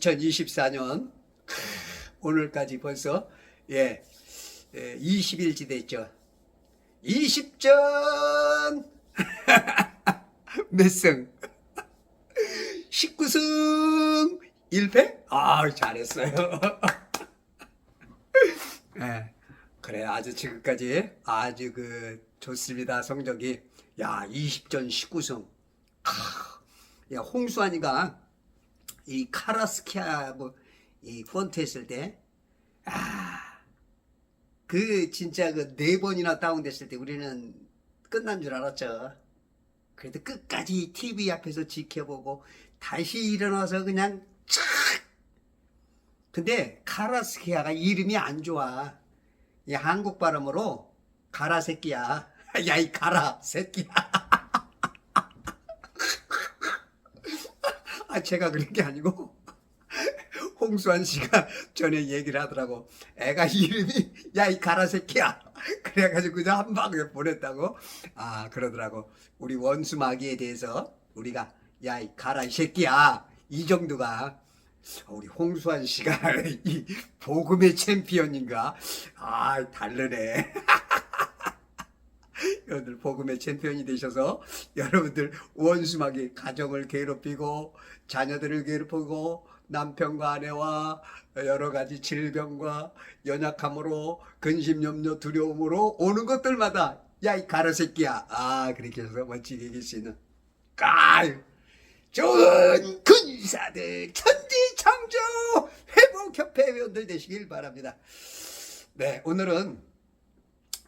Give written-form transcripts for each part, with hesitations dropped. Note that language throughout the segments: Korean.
2024년 오늘까지 벌써 20일째 됐죠. 20전 몇 승? 19승 1패? 아, 잘했어요. 예, 그래, 아주 지금까지 아주 좋습니다. 성적이. 야, 20전 19승. 야, 홍수환이가 이 카라스키하고 이 펀트 했을 때, 진짜 네 번이나 다운됐을 때 우리는 끝난 줄 알았죠. 그래도 끝까지 TV 앞에서 지켜보고 다시 일어나서 그냥 착! 근데 카라스키아가 이름이 안 좋아. 이 한국 발음으로 가라 새끼야. 야, 이 가라 새끼야. 제가 그런 게 아니고 홍수환 씨가 전에 얘기를 하더라고. 애가 이름이 야, 이 가라 새끼야. 그래가지고 그냥 한 방에 보냈다고. 그러더라고. 우리 원수마귀에 대해서 우리가 야, 이 가라 이 새끼야, 이 정도가. 우리 홍수환 씨가 이 복음의 챔피언인가? 다르네. 여러분들 복음의 챔피언이 되셔서 여러분들 원수마귀 가정을 괴롭히고 자녀들을 괴롭히고 남편과 아내와 여러 가지 질병과 연약함으로 근심 염려 두려움으로 오는 것들마다 야, 이 가라 새끼야. 그렇게 해서 멋지게 이길 수 있는 좋은 군사들 천지창조 회복협회 회원들 되시길 바랍니다. 네, 오늘은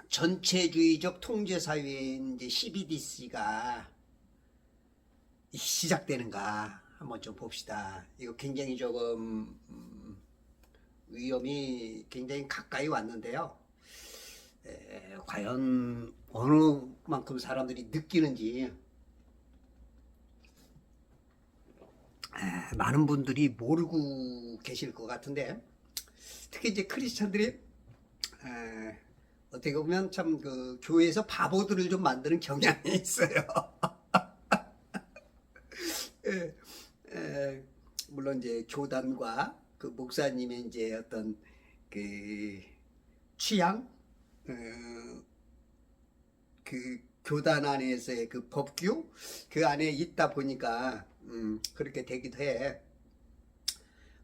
전체주의적 통제사회인 이제 CBDC가 시작되는가 한번 좀 봅시다. 이거 굉장히 조금 위험이 굉장히 가까이 왔는데요. 과연 어느 만큼 사람들이 느끼는지 많은 분들이 모르고 계실 것 같은데, 특히 이제 크리스찬들이 어떻게 보면 참 교회에서 바보들을 좀 만드는 경향이 있어요. 물론 이제 교단과 목사님의 이제 어떤 취향, 교단 안에서의 법규 안에 있다 보니까 그렇게 되기도 해.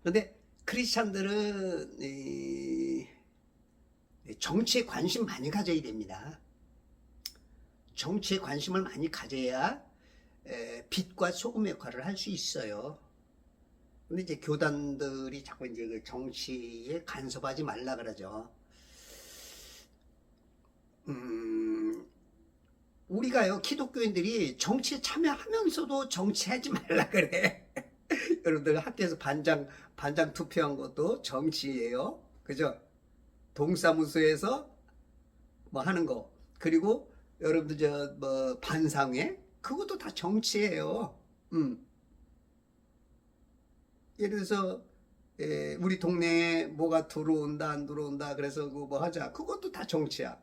그런데 크리스찬들은 정치에 관심 많이 가져야 됩니다. 정치에 관심을 많이 가져야 빛과 소금 역할을 할 수 있어요. 근데 이제 교단들이 자꾸 이제 정치에 간섭하지 말라 그러죠. 우리가요, 기독교인들이 정치에 참여하면서도 정치하지 말라 그래. 여러분들 학교에서 반장 투표한 것도 정치예요. 그죠? 동사무소에서 뭐 하는 거, 그리고 여러분들 반상회, 그것도 다 정치예요. 예를 들어서 우리 동네에 뭐가 들어온다 안 들어온다 그래서 뭐 하자, 그것도 다 정치야.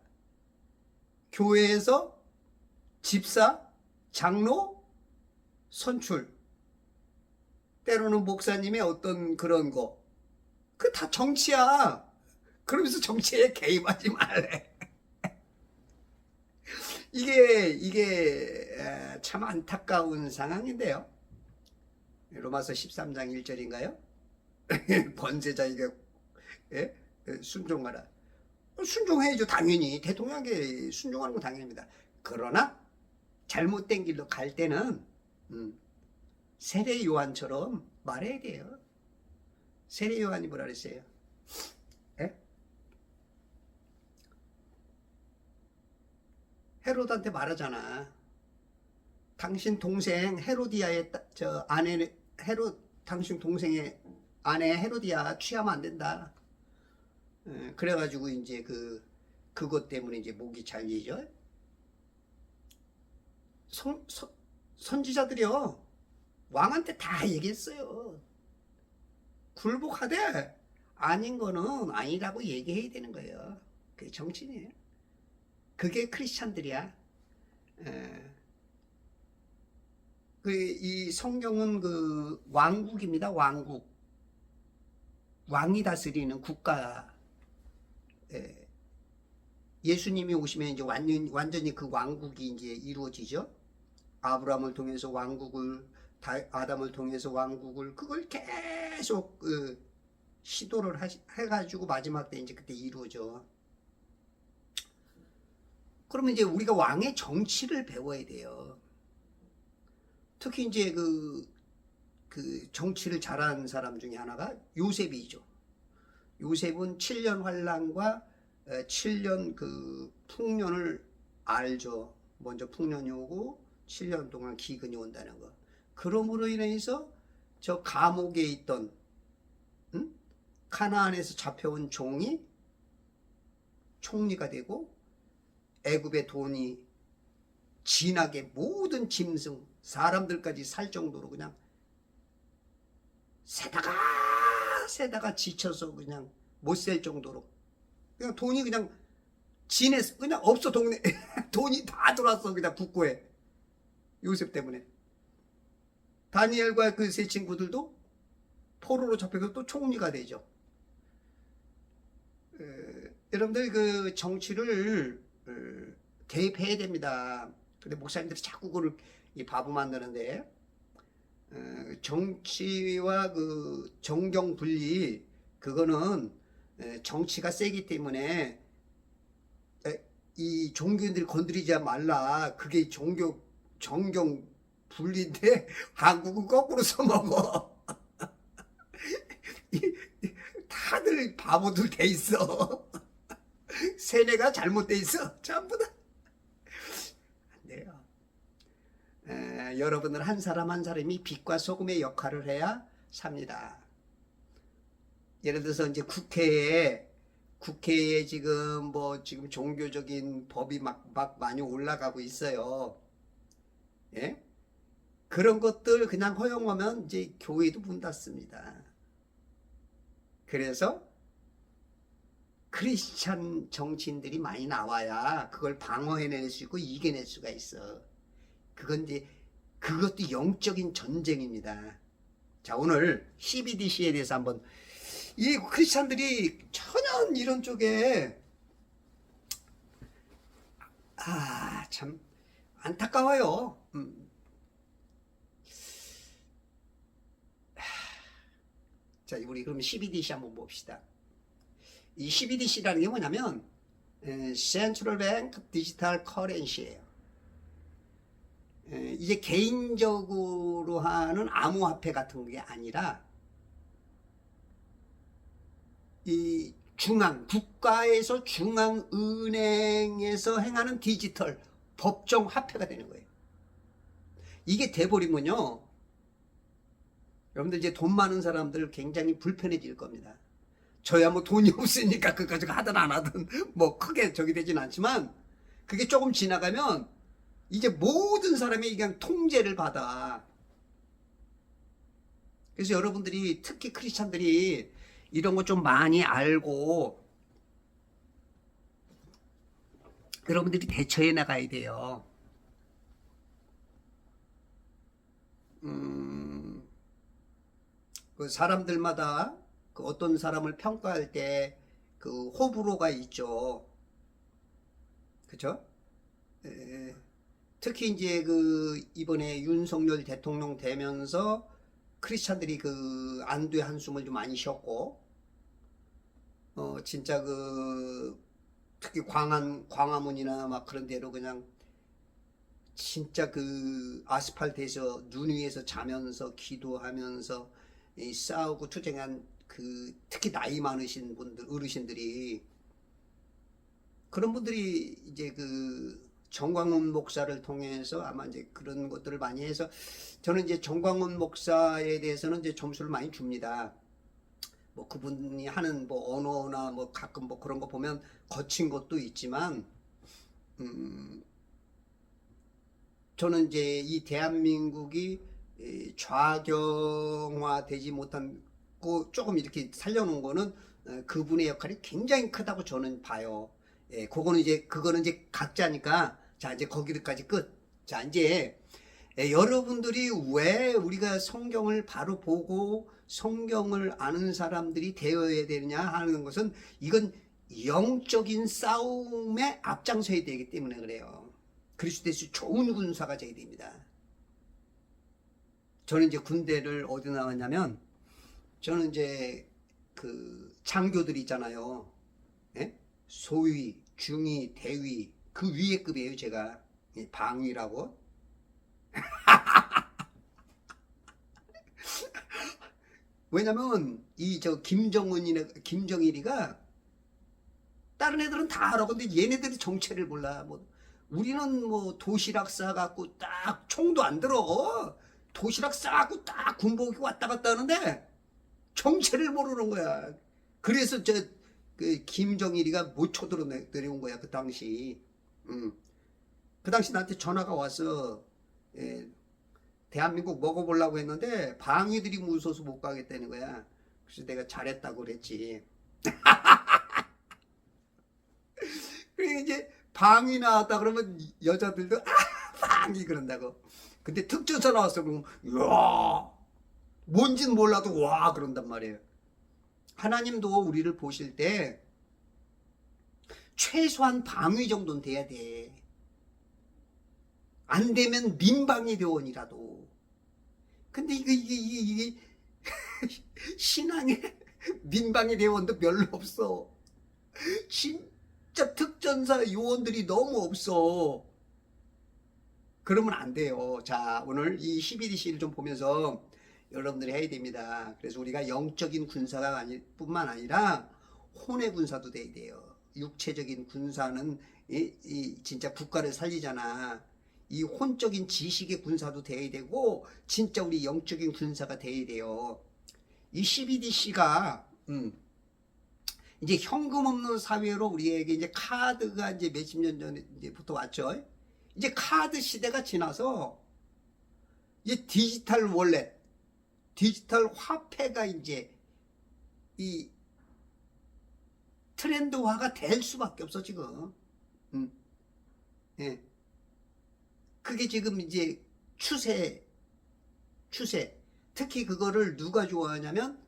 교회에서 집사, 장로 선출, 때로는 목사님의 어떤 그런 거, 그 다 정치야. 그러면서 정치에 개입하지 말래. 이게 참 안타까운 상황인데요. 로마서 13장 1절인가요? 번제자에게 순종하라. 순종해야죠, 당연히. 대통령에게 순종하는 건 당연합니다. 그러나 잘못된 길로 갈 때는 세례 요한처럼 말해야 돼요. 세례 요한이 뭐라 그랬어요? 헤롯한테 말하잖아. 당신 동생 헤로디아의 아내 당신 동생의 아내 헤로디아 취하면 안 된다. 그래가지고 이제 그것 때문에 이제 목이 잘리죠. 선지자들이요, 왕한테 다 얘기했어요. 굴복하되 아닌 거는 아니라고 얘기해야 되는 거예요. 그게 정치인이에요. 그게 크리스찬들이야. 이 성경은 왕국입니다. 왕국. 왕이 다스리는 국가, 예수님이 오시면 이제 완전히 그 왕국이 이제 이루어지죠. 아브라함을 통해서 왕국을, 아담을 통해서 왕국을, 그걸 계속 시도를 해가지고 마지막 때 이제 그때 이루어져. 그러면 이제 우리가 왕의 정치를 배워야 돼요. 특히 이제 그 정치를 잘하는 사람 중에 하나가 요셉이죠. 요셉은 7년 환란과 7년 그 풍년을 알죠. 먼저 풍년이 오고 7년 동안 기근이 온다는 거. 그러므로 인해서 저 감옥에 있던 가나안에서 잡혀온 종이 총리가 되고, 애굽의 돈이 진하게 모든 짐승 사람들까지 살 정도로 그냥 세다가 지쳐서 그냥 못 살 정도로, 그냥 돈이 그냥 진해서 그냥 없어. 동네 돈이 다 돌았어. 그냥 국고에. 요셉 때문에. 다니엘과 그 세 친구들도 포로로 잡혀서 또 총리가 되죠. 여러분들 그 정치를 개입해야 됩니다. 근데 목사님들이 자꾸 그걸 바보 만드는데, 정치와 그 정경 분리, 그거는 정치가 세기 때문에 이 종교인들이 건드리지 말라. 그게 정경 분리인데 한국은 거꾸로 써먹어. 다들 바보들 돼 있어. 세뇌가 잘못돼 있어. 전부 다. 안 돼요. 여러분들 한 사람 한 사람이 빛과 소금의 역할을 해야 삽니다. 예를 들어서 이제 국회에 지금 지금 종교적인 법이 막 많이 올라가고 있어요. 예? 그런 것들 그냥 허용하면 이제 교회도 문 닫습니다. 그래서 크리스찬 정치인들이 많이 나와야 그걸 방어해낼 수 있고 이겨낼 수가 있어. 그건 이제 그것도 영적인 전쟁입니다. 자, 오늘 CBDC에 대해서 한번, 이 크리스찬들이 전혀 이런 쪽에 참 안타까워요. 자, 우리 그럼 CBDC 한번 봅시다. 이 CBDC라는 게 뭐냐면 Central Bank Digital Currency예요. 이제 개인적으로 하는 암호화폐 같은 게 아니라 이 국가에서 중앙은행에서 행하는 디지털 법정 화폐가 되는 거예요. 이게 돼버리면요, 여러분들 이제 돈 많은 사람들 굉장히 불편해질 겁니다. 저야 뭐 돈이 없으니까 그까지 하든 안 하든 뭐 크게 저기 되진 않지만, 그게 조금 지나가면 이제 모든 사람이 그냥 통제를 받아. 그래서 여러분들이, 특히 크리스찬들이 이런 거 좀 많이 알고 여러분들이 대처해 나가야 돼요. 그 사람들마다 그 어떤 사람을 평가할 때 그 호불호가 있죠. 그쵸? 특히 이제 그 이번에 윤석열 대통령 되면서 크리스찬들이 그 안도의 한숨을 좀 많이 쉬었고, 진짜 그 특히 광화문이나 막 그런 데로 그냥 진짜 그 아스팔트에서 눈 위에서 자면서 기도하면서 싸우고 투쟁한 그 특히 나이 많으신 분들, 어르신들이, 그런 분들이 이제 그 정광훈 목사를 통해서 아마 이제 그런 것들을 많이 해서, 저는 이제 정광훈 목사에 대해서는 이제 점수를 많이 줍니다. 뭐 그분이 하는 뭐 언어나 뭐 가끔 뭐 그런 거 보면 거친 것도 있지만, 저는 이제 이 대한민국이 좌경화되지 못한 거 조금 이렇게 살려놓은 거는 그분의 역할이 굉장히 크다고 저는 봐요. 그거는 이제 각자니까. 자, 이제 거기까지 끝. 자, 이제 여러분들이 왜 우리가 성경을 바로 보고 성경을 아는 사람들이 되어야 되느냐 하는 것은 이건 영적인 싸움에 앞장서야 되기 때문에 그래요. 그리스도에서 좋은 군사가 되어야 됩니다. 저는 이제 군대를 어디 나왔냐면, 저는 이제 그 장교들 있잖아요. 예? 소위, 중위, 대위, 그 위에 급이에요. 제가 방위라고. 왜냐면 이 저 김정일이가 다른 애들은 다 알아. 근데 얘네들이 정체를 몰라. 뭐 우리는 뭐 도시락 싸갖고 딱 총도 안 들어. 도시락 싸갖고 딱 군복이 왔다 갔다 하는데 정체를 모르는 거야. 그래서 저 그 김정일이가 못 쳐들어 내려온 거야 그 당시. 그 당시 나한테 전화가 왔어. 예, 대한민국 먹어보려고 했는데 방위들이 무서워서 못 가겠다는 거야. 그래서 내가 잘했다고 그랬지. 그리고 이제 방위 나왔다 그러면 여자들도 방위 그런다고. 근데 특전사 나왔어 그러면 야 뭔진 몰라도 와 그런단 말이에요. 하나님도 우리를 보실 때 최소한 방위 정도는 돼야 돼. 안 되면 민방위 대원이라도. 근데 이게 신앙에 민방위 대원도 별로 없어. 진짜 특전사 요원들이 너무 없어. 그러면 안 돼요. 자, 오늘 이 12DC를 좀 보면서 여러분들이 해야 됩니다. 그래서 우리가 영적인 군사가 뿐만 아니라 혼의 군사도 돼야 돼요. 육체적인 군사는 진짜 국가를 살리잖아. 이 혼적인 지식의 군사도 돼야 되고 진짜 우리 영적인 군사가 돼야 돼요. 이 12DC가 이제 현금 없는 사회로 우리에게 이제 카드가 이제 몇십 년 전부터 왔죠. 이제 카드 시대가 지나서 이제 디지털 월렛, 디지털 화폐가 이제 이 트렌드화가 될 수밖에 없어 지금. 예. 그게 지금 이제 추세. 특히 그거를 누가 좋아하냐면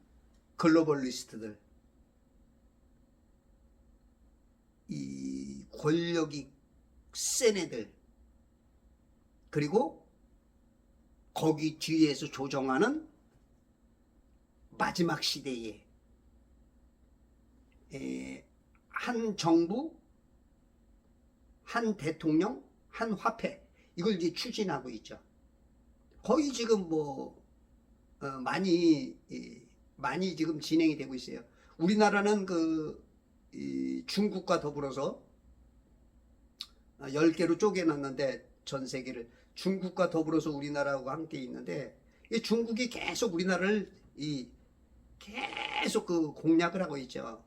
글로벌리스트들. 이 권력이 센 애들. 그리고 거기 뒤에서 조정하는 마지막 시대에 한 정부, 한 대통령, 한 화폐 이걸 이제 추진하고 있죠. 거의 지금 뭐 많이 지금 진행이 되고 있어요. 우리나라는 중국과 더불어서 10개로 쪼개놨는데 전 세계를 중국과 더불어서 우리나라하고 함께 있는데 이 중국이 계속 우리나라를 계속 공략을 하고 있죠.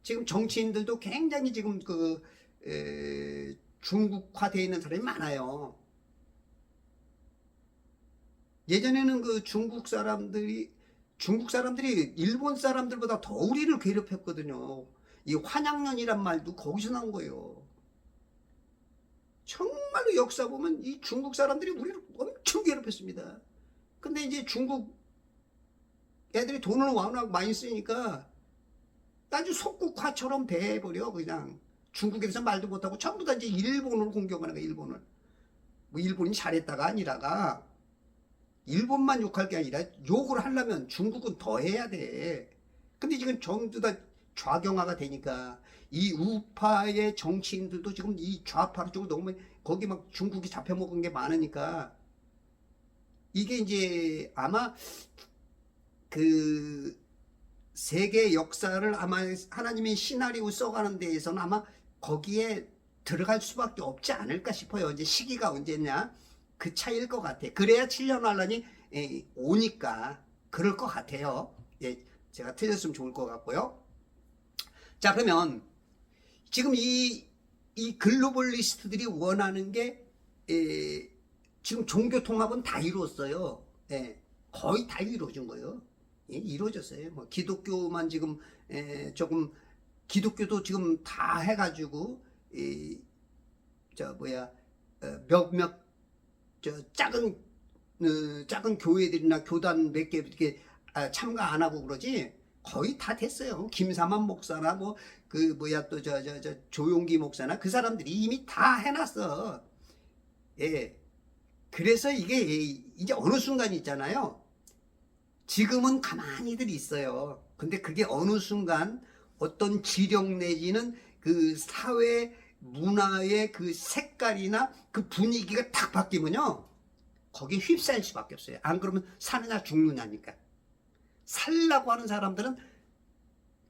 지금 정치인들도 굉장히 지금 중국화되어 있는 사람이 많아요. 예전에는 중국 사람들이 일본 사람들보다 더 우리를 괴롭혔거든요. 이 환양년이란 말도 거기서 나온 거예요. 정말로 역사 보면 이 중국 사람들이 우리를 엄청 괴롭혔습니다. 근데 이제 중국 애들이 돈을 워낙 많이 쓰니까 아주 속국화처럼 돼버려. 그냥 중국에서 말도 못하고 전부 다 이제 일본을 공격하는 거야. 일본을. 뭐 일본이 잘했다가 아니라가 일본만 욕할 게 아니라 욕을 하려면 중국은 더 해야 돼. 근데 지금 전부 다 좌경화가 되니까 이 우파의 정치인들도 지금 이 좌파 쪽으로 너무 거기 막 중국이 잡혀먹은 게 많으니까 이게 이제 아마 세계 역사를 아마 하나님이 시나리오 써가는 데에서는 아마 거기에 들어갈 수밖에 없지 않을까 싶어요. 이제 시기가 언제냐 그 차이일 것 같아. 그래야 7년 환란이 오니까 그럴 것 같아요. 예, 제가 틀렸으면 좋을 것 같고요. 자, 그러면 지금 이 글로벌리스트들이 원하는 게 지금 종교 통합은 다 이루었어요. 예, 거의 다 이루어진 거예요. 예, 이루어졌어요. 뭐 기독교만 지금 조금 기독교도 지금 다 해가지고 몇몇 작은 교회들이나 교단 몇 개 이렇게 참가 안 하고 그러지 거의 다 됐어요. 김사만 목사나 뭐 그 뭐야 또 저 조용기 목사나 그 사람들이 이미 다 해놨어. 예. 그래서 이게 이제 어느 순간 있잖아요. 지금은 가만히들 있어요. 근데 그게 어느 순간 어떤 지령 내지는 그 사회 문화의 그 색깔이나 그 분위기가 탁 바뀌면요. 거기에 휩싸일 수밖에 없어요. 안 그러면 사느냐 죽느냐니까. 살라고 하는 사람들은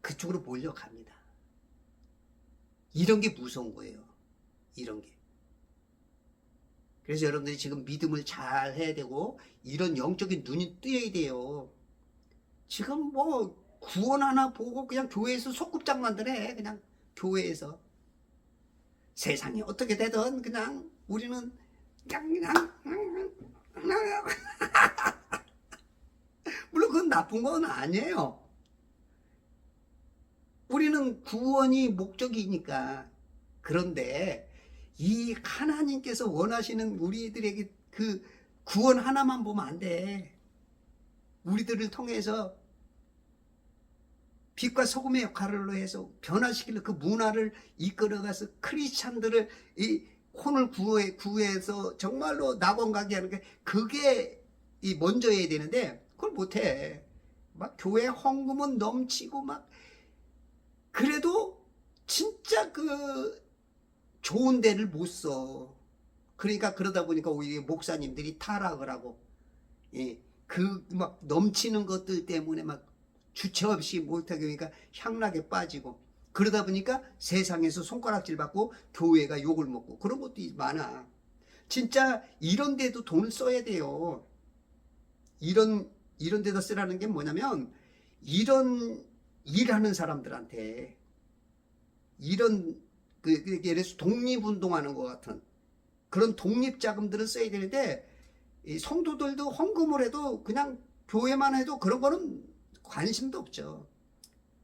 그쪽으로 몰려갑니다. 이런 게 무서운 거예요. 이런 게. 그래서 여러분들이 지금 믿음을 잘 해야 되고 이런 영적인 눈이 뜨여야 돼요. 지금 뭐 구원 하나 보고 그냥 교회에서 소꿉장난들 해. 그냥 교회에서. 세상이 어떻게 되든 그냥 우리는 그냥 물론 그건 나쁜 건 아니에요. 우리는 구원이 목적이니까. 그런데 이 하나님께서 원하시는 우리들에게 그 구원 하나만 보면 안 돼. 우리들을 통해서 빛과 소금의 역할을 해서 변화시키는 그 문화를 이끌어가서 크리스찬들을 이 혼을 구해서 정말로 낙원 가게 하는 게 그게 이 먼저여야 되는데 그걸 못해. 막 교회 헌금은 넘치고 막 그래도 진짜 그 좋은 데를 못 써. 그러니까 그러다 보니까 오히려 목사님들이 타락을 하고, 예, 그 막 넘치는 것들 때문에 막 주체 없이 못하게 하니까 향락에 빠지고, 그러다 보니까 세상에서 손가락질 받고 교회가 욕을 먹고 그런 것도 많아. 진짜 이런 데도 돈을 써야 돼요. 이런 데다 쓰라는 게 뭐냐면 이런 일하는 사람들한테 이런 예를 들어서 독립운동하는 것 같은 그런 독립자금들을 써야 되는데 이 성도들도 헌금을 해도 그냥 교회만 해도 그런 거는 관심도 없죠.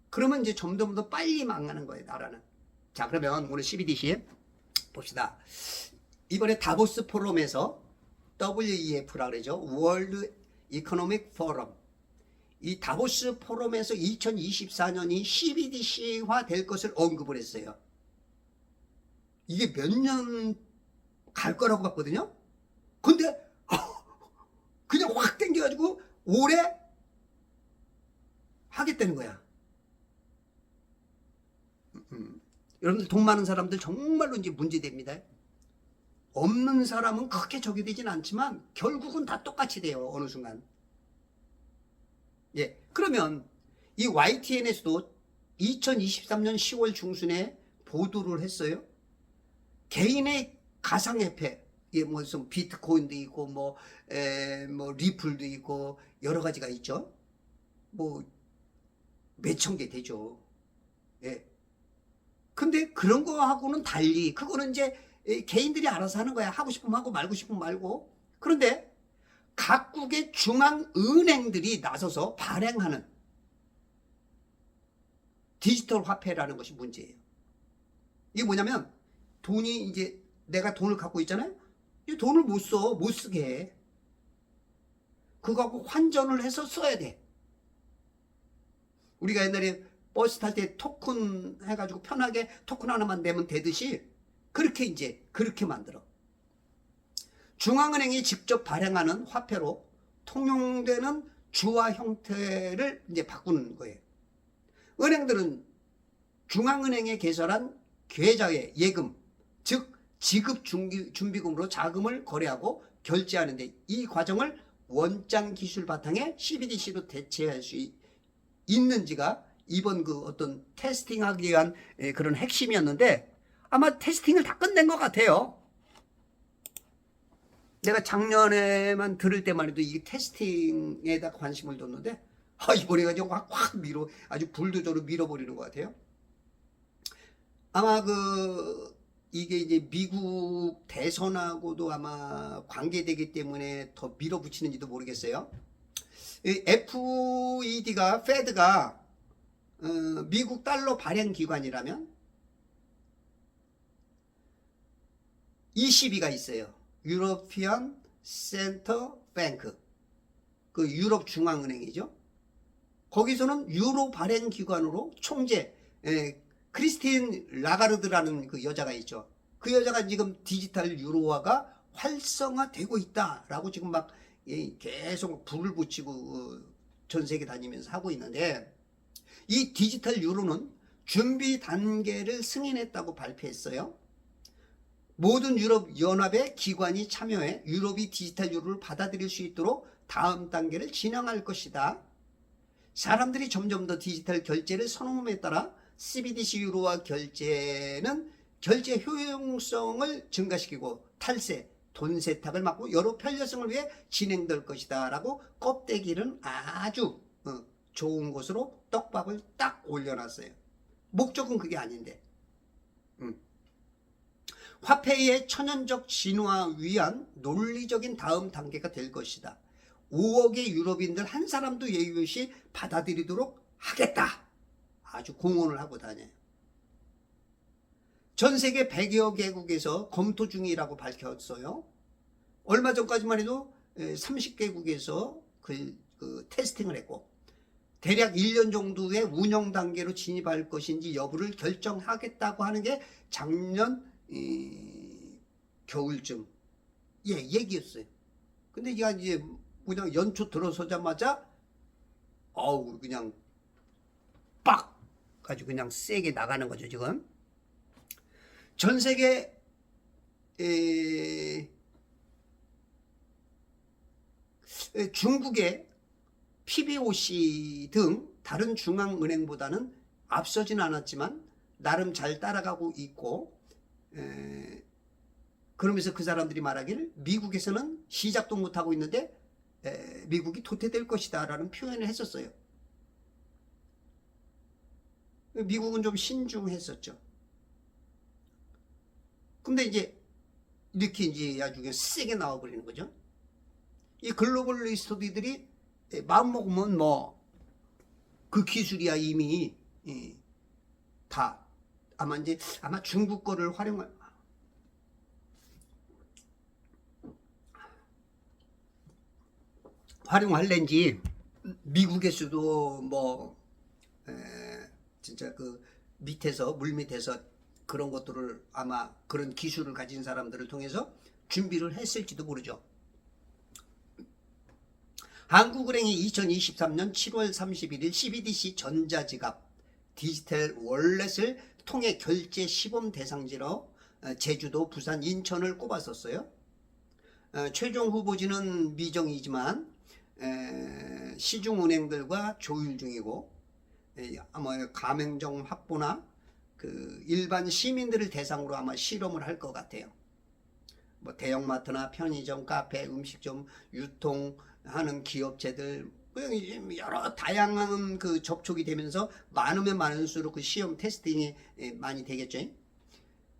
그러면 이제 점점 더 빨리 망하는 거예요, 나라는. 자, 그러면 오늘 12DC 봅시다. 이번에 다보스 포럼에서 WEF라 그러죠. 월드 이코노믹 포럼. 이 다보스 포럼에서 2024년이 CBDC화 될 것을 언급을 했어요. 이게 몇 년 갈 거라고 봤거든요. 근데 그냥 확 땡겨가지고 올해 하겠다는 거야. 여러분들 돈 많은 사람들 정말로 이제 문제됩니다. 없는 사람은 그렇게 적이 되진 않지만 결국은 다 똑같이 돼요. 어느 순간. 예, 그러면 이 YTN에서도 2023년 10월 중순에 보도를 했어요. 개인의 가상화폐, 예, 무슨 비트코인도 있고 뭐 리플도 있고 여러 가지가 있죠. 뭐 몇천 개 되죠. 예. 근데 그런 거하고는 달리 그거는 이제 개인들이 알아서 하는 거야. 하고 싶으면 하고 말고 싶으면 말고. 그런데 각국의 중앙은행들이 나서서 발행하는 디지털 화폐라는 것이 문제예요. 이게 뭐냐면 돈이 이제 내가 돈을 갖고 있잖아요. 이 돈을 못 써. 못 쓰게 해. 그거 갖고 환전을 해서 써야 돼. 우리가 옛날에 버스 탈 때 토큰 해가지고 편하게 토큰 하나만 내면 되듯이 그렇게 이제 그렇게 만들어. 중앙은행이 직접 발행하는 화폐로 통용되는 주화 형태를 이제 바꾸는 거예요. 은행들은 중앙은행에 개설한 계좌의 예금, 즉 지급 준비금으로 자금을 거래하고 결제하는데 이 과정을 원장 기술 바탕에 CBDC로 대체할 수 있는지가 이번 그 어떤 테스팅하기 위한 그런 핵심이었는데 아마 테스팅을 다 끝낸 것 같아요. 내가 작년에만 들을 때만 해도 이 테스팅에다 관심을 뒀는데 이번에 가지고 확 아주 불도저로 밀어버리는 것 같아요. 아마 이게 이제 미국 대선하고도 아마 관계되기 때문에 더 밀어붙이는지도 모르겠어요. 페드가 미국 달러 발행 기관이라면 ECB가 있어요. 유로피안 센터 뱅크, 그 유럽 중앙은행이죠. 거기서는 유로 발행 기관으로 총재 크리스틴 라가르드라는 그 여자가 있죠. 그 여자가 지금 디지털 유로화가 활성화되고 있다라고 지금 막 계속 불을 붙이고 전 세계 다니면서 하고 있는데, 이 디지털 유로는 준비 단계를 승인했다고 발표했어요. 모든 유럽 연합의 기관이 참여해 유럽이 디지털 유로를 받아들일 수 있도록 다음 단계를 진행할 것이다. 사람들이 점점 더 디지털 결제를 선호함에 따라 CBDC 유로화 결제는 결제 효용성을 증가시키고 탈세, 돈 세탁을 막고 여러 편리성을 위해 진행될 것이다 라고 껍데기는 아주 좋은 곳으로 떡밥을 딱 올려놨어요. 목적은 그게 아닌데, 화폐의 천연적 진화 위한 논리적인 다음 단계가 될 것이다. 5억의 유럽인들 한 사람도 예의 없이 받아들이도록 하겠다. 아주 공언을 하고 다녀요. 전 세계 100여 개국에서 검토 중이라고 밝혔어요. 얼마 전까지만 해도 30개국에서 그 테스팅을 했고, 대략 1년 정도의 운영 단계로 진입할 것인지 여부를 결정하겠다고 하는 게 작년 겨울쯤 얘기였어요. 근데 이제 그냥 연초 들어서자마자 그냥 빡 가지고 그냥 세게 나가는 거죠. 지금 전 세계 중국의 PBOC 등 다른 중앙은행보다는 앞서진 않았지만 나름 잘 따라가고 있고, 그러면서 그 사람들이 말하기를 미국에서는 시작도 못하고 있는데 미국이 도태될 것이다 라는 표현을 했었어요. 미국은 좀 신중했었죠. 근데 이제 이렇게 이제 아주 세게 나와버리는 거죠. 이 글로벌리스트들이 마음 먹으면 뭐 그 기술이야 이미 다 아마 중국 거를 활용할는지 미국에서도 뭐 진짜 그 밑에서 물 밑에서 그런 것들을 아마 그런 기술을 가진 사람들을 통해서 준비를 했을지도 모르죠. 한국은행이 2023년 7월 31일 CBDC 전자지갑 디지털 월렛을 통해 결제 시범 대상지로 제주도, 부산, 인천을 꼽았었어요. 최종 후보지는 미정이지만 시중은행들과 조율 중이고, 아마 가맹점 확보나 그 일반 시민들을 대상으로 아마 실험을 할 것 같아요. 뭐 대형마트나 편의점, 카페, 음식점 유통하는 기업체들 여러 다양한 그 접촉이 되면서 많으면 많을수록 그 시험 테스팅이 많이 되겠죠.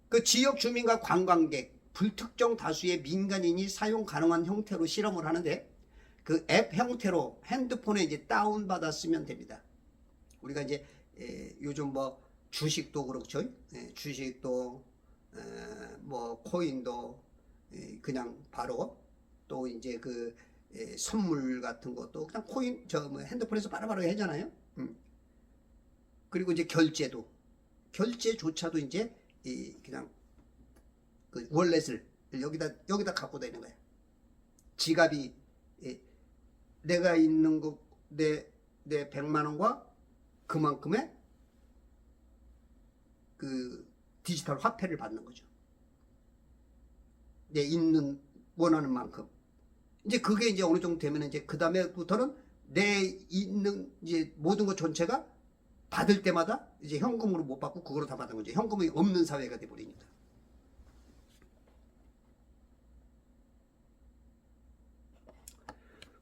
그 지역 주민과 관광객, 불특정 다수의 민간인이 사용 가능한 형태로 실험을 하는데, 그 앱 형태로 핸드폰에 이제 다운 받아 쓰면 됩니다. 우리가 이제 요즘 뭐 주식도 그렇죠. 주식도 뭐 코인도 그냥 바로, 또 이제 그 선물 같은 것도 그냥 코인 뭐 핸드폰에서 바로바로 하잖아요. 그리고 이제 결제조차도 이제 그냥 그 월렛을 여기다 갖고 다니는 거예요. 지갑이 내가 있는 거 내 100만 원과 그만큼의 그 디지털 화폐를 받는 거죠. 내 있는 원하는 만큼. 이제 그게 이제 어느 정도 되면 이제 그 다음에부터는 내 있는 이제 모든 것 전체가 받을 때마다 이제 현금으로 못 받고 그거로 다 받는 거죠. 현금이 없는 사회가 돼 버립니다.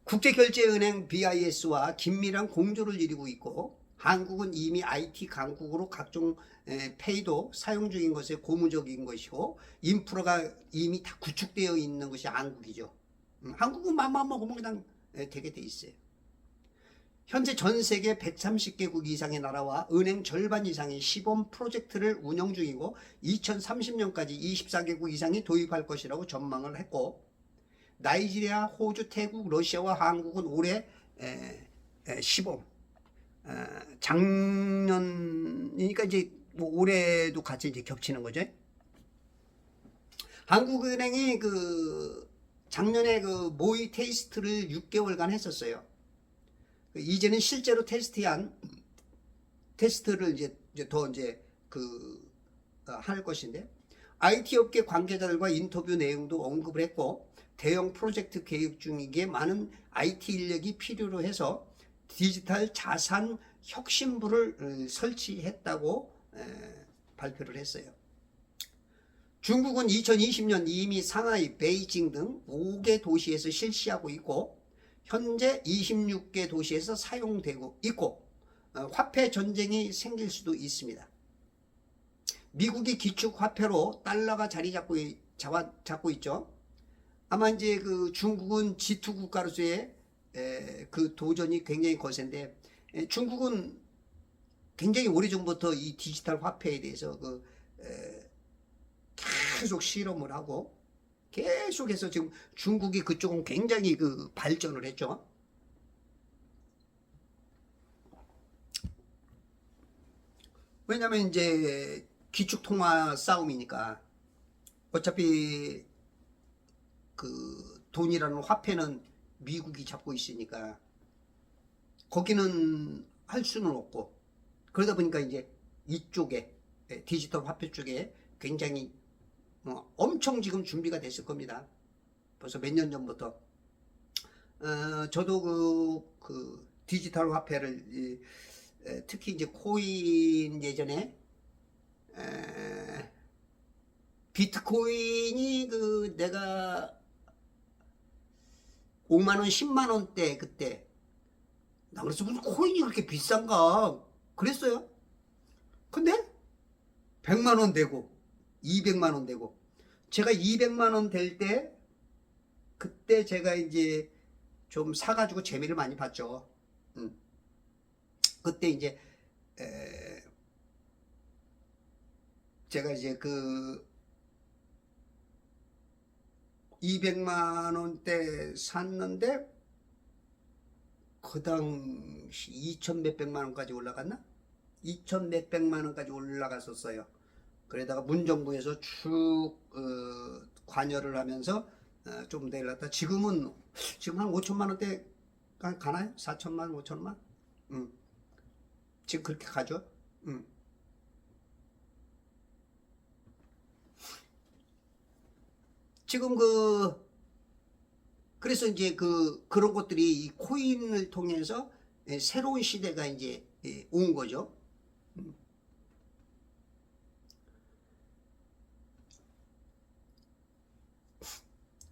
국제결제은행 BIS와 긴밀한 공조를 이루고 있고, 한국은 이미 IT 강국으로 각종 페이도 사용 중인 것에 고무적인 것이고, 인프라가 이미 다 구축되어 있는 것이 한국이죠. 한국은 맘만 먹으면 그냥 되게 돼 있어요. 현재 전 세계 130개국 이상의 나라와 은행 절반 이상이 시범 프로젝트를 운영 중이고, 2030년까지 24개국 이상이 도입할 것이라고 전망을 했고, 나이지리아, 호주, 태국, 러시아와 한국은 올해 15. 작년이니까 이제 뭐 올해도 같이 이제 겹치는 거죠. 한국은행이 그 작년에 그 모의 테스트를 6개월간 했었어요. 이제는 실제로 테스트를 이제 더 이제 할 것인데, IT 업계 관계자들과 인터뷰 내용도 언급을 했고, 대형 프로젝트 계획 중이기에 많은 IT 인력이 필요로 해서 디지털 자산 혁신부를 설치했다고 발표를 했어요. 중국은 2020년 이미 상하이, 베이징 등 5개 도시에서 실시하고 있고 현재 26개 도시에서 사용되고 있고 화폐 전쟁이 생길 수도 있습니다. 미국이 기축 화폐로 달러가 자리 잡고 있죠. 아마 이제 그 중국은 G2 국가로서의 그 도전이 굉장히 거센데, 중국은 굉장히 오래전부터 이 디지털 화폐에 대해서 계속 실험을 하고 계속해서 지금 중국이 그쪽은 굉장히 그 발전을 했죠. 왜냐면 이제 기축통화 싸움이니까 어차피 그 돈이라는 화폐는 미국이 잡고 있으니까 거기는 할 수는 없고, 그러다 보니까 이제 이쪽에 디지털 화폐 쪽에 굉장히 엄청 지금 준비가 됐을 겁니다. 벌써 몇 년 전부터. 저도 그 디지털 화폐를 특히 이제 코인 예전에 비트코인이 내가 5만원 10만원대 그때 나 그래서 무슨 코인이 그렇게 비싼가 그랬어요. 근데 100만원 되고 200만원 되고, 제가 200만원 될 때 그때 제가 이제 좀 사가지고 재미를 많이 봤죠. 그때 이제 제가 이제 200만원대 샀는데 그 당시 2천 몇백만원까지 올라갔나? 2천 몇백만원까지 올라갔었어요. 그러다가 문정부에서 쭉 관여를 하면서 좀 내렸다. 지금 한 5천만원대 가나요? 4천만 5천만? 지금 그렇게 가죠. 지금 그래서 이제 그런 것들이 이 코인을 통해서 새로운 시대가 이제 온 거죠.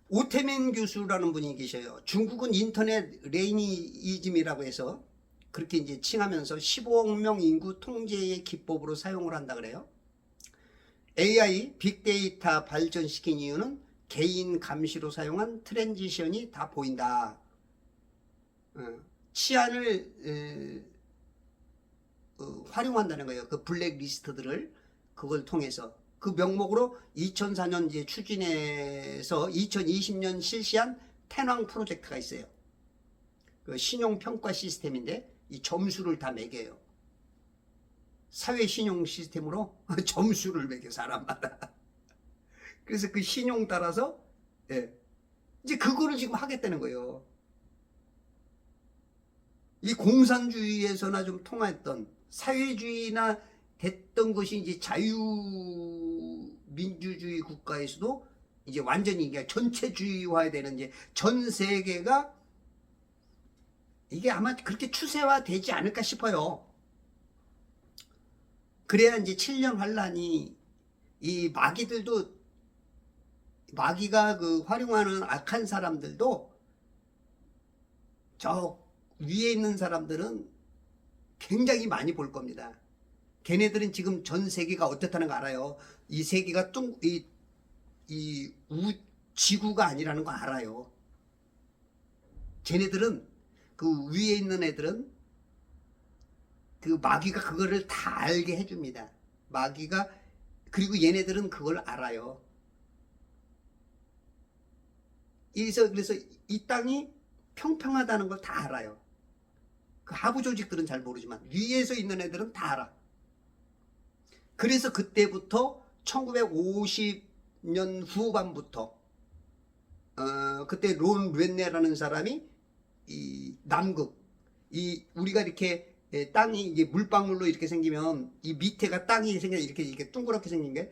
오태민 교수라는 분이 계셔요. 중국은 인터넷 레이니즘이라고 해서 그렇게 이제 칭하면서 15억 명 인구 통제의 기법으로 사용을 한다 그래요. AI, 빅데이터 발전시킨 이유는 개인 감시로 사용한 트랜지션이 다 보인다. 치안을 활용한다는 거예요. 그 블랙리스트들을 그걸 통해서 그 명목으로 2004년 이제 추진해서 2020년 실시한 텐왕 프로젝트가 있어요. 그 신용평가 시스템인데 이 점수를 다 매겨요. 사회 신용 시스템으로 점수를 매겨 사람마다. 그래서 그 신용 따라서 이제 그거를 지금 하겠다는 거예요. 이 공산주의에서나 좀 통했던 사회주의나 됐던 것이 이제 자유민주주의 국가에서도 이제 완전히 이게 전체주의화에 되는 이제 전 세계가 이게 아마 그렇게 추세화되지 않을까 싶어요. 그래야 이제 7년 환란이 이 마귀가 활용하는 악한 사람들도 저 위에 있는 사람들은 굉장히 많이 볼 겁니다. 걔네들은 지금 전 세계가 어떻다는 거 알아요. 이 세계가 지구가 아니라는 거 알아요. 쟤네들은 그 위에 있는 애들은 그 마귀가 그거를 다 알게 해줍니다. 마귀가, 그리고 얘네들은 그걸 알아요. 그래서 이 땅이 평평하다는 걸 다 알아요. 그 하부 조직들은 잘 모르지만 위에서 있는 애들은 다 알아. 그래서 그때부터 1950년 후반부터 그때 론 웬네라는 사람이 이 남극, 이 우리가 이렇게 땅이 이게 물방울로 이렇게 생기면 이 밑에가 땅이 생겨 이렇게 둥그렇게 생긴 게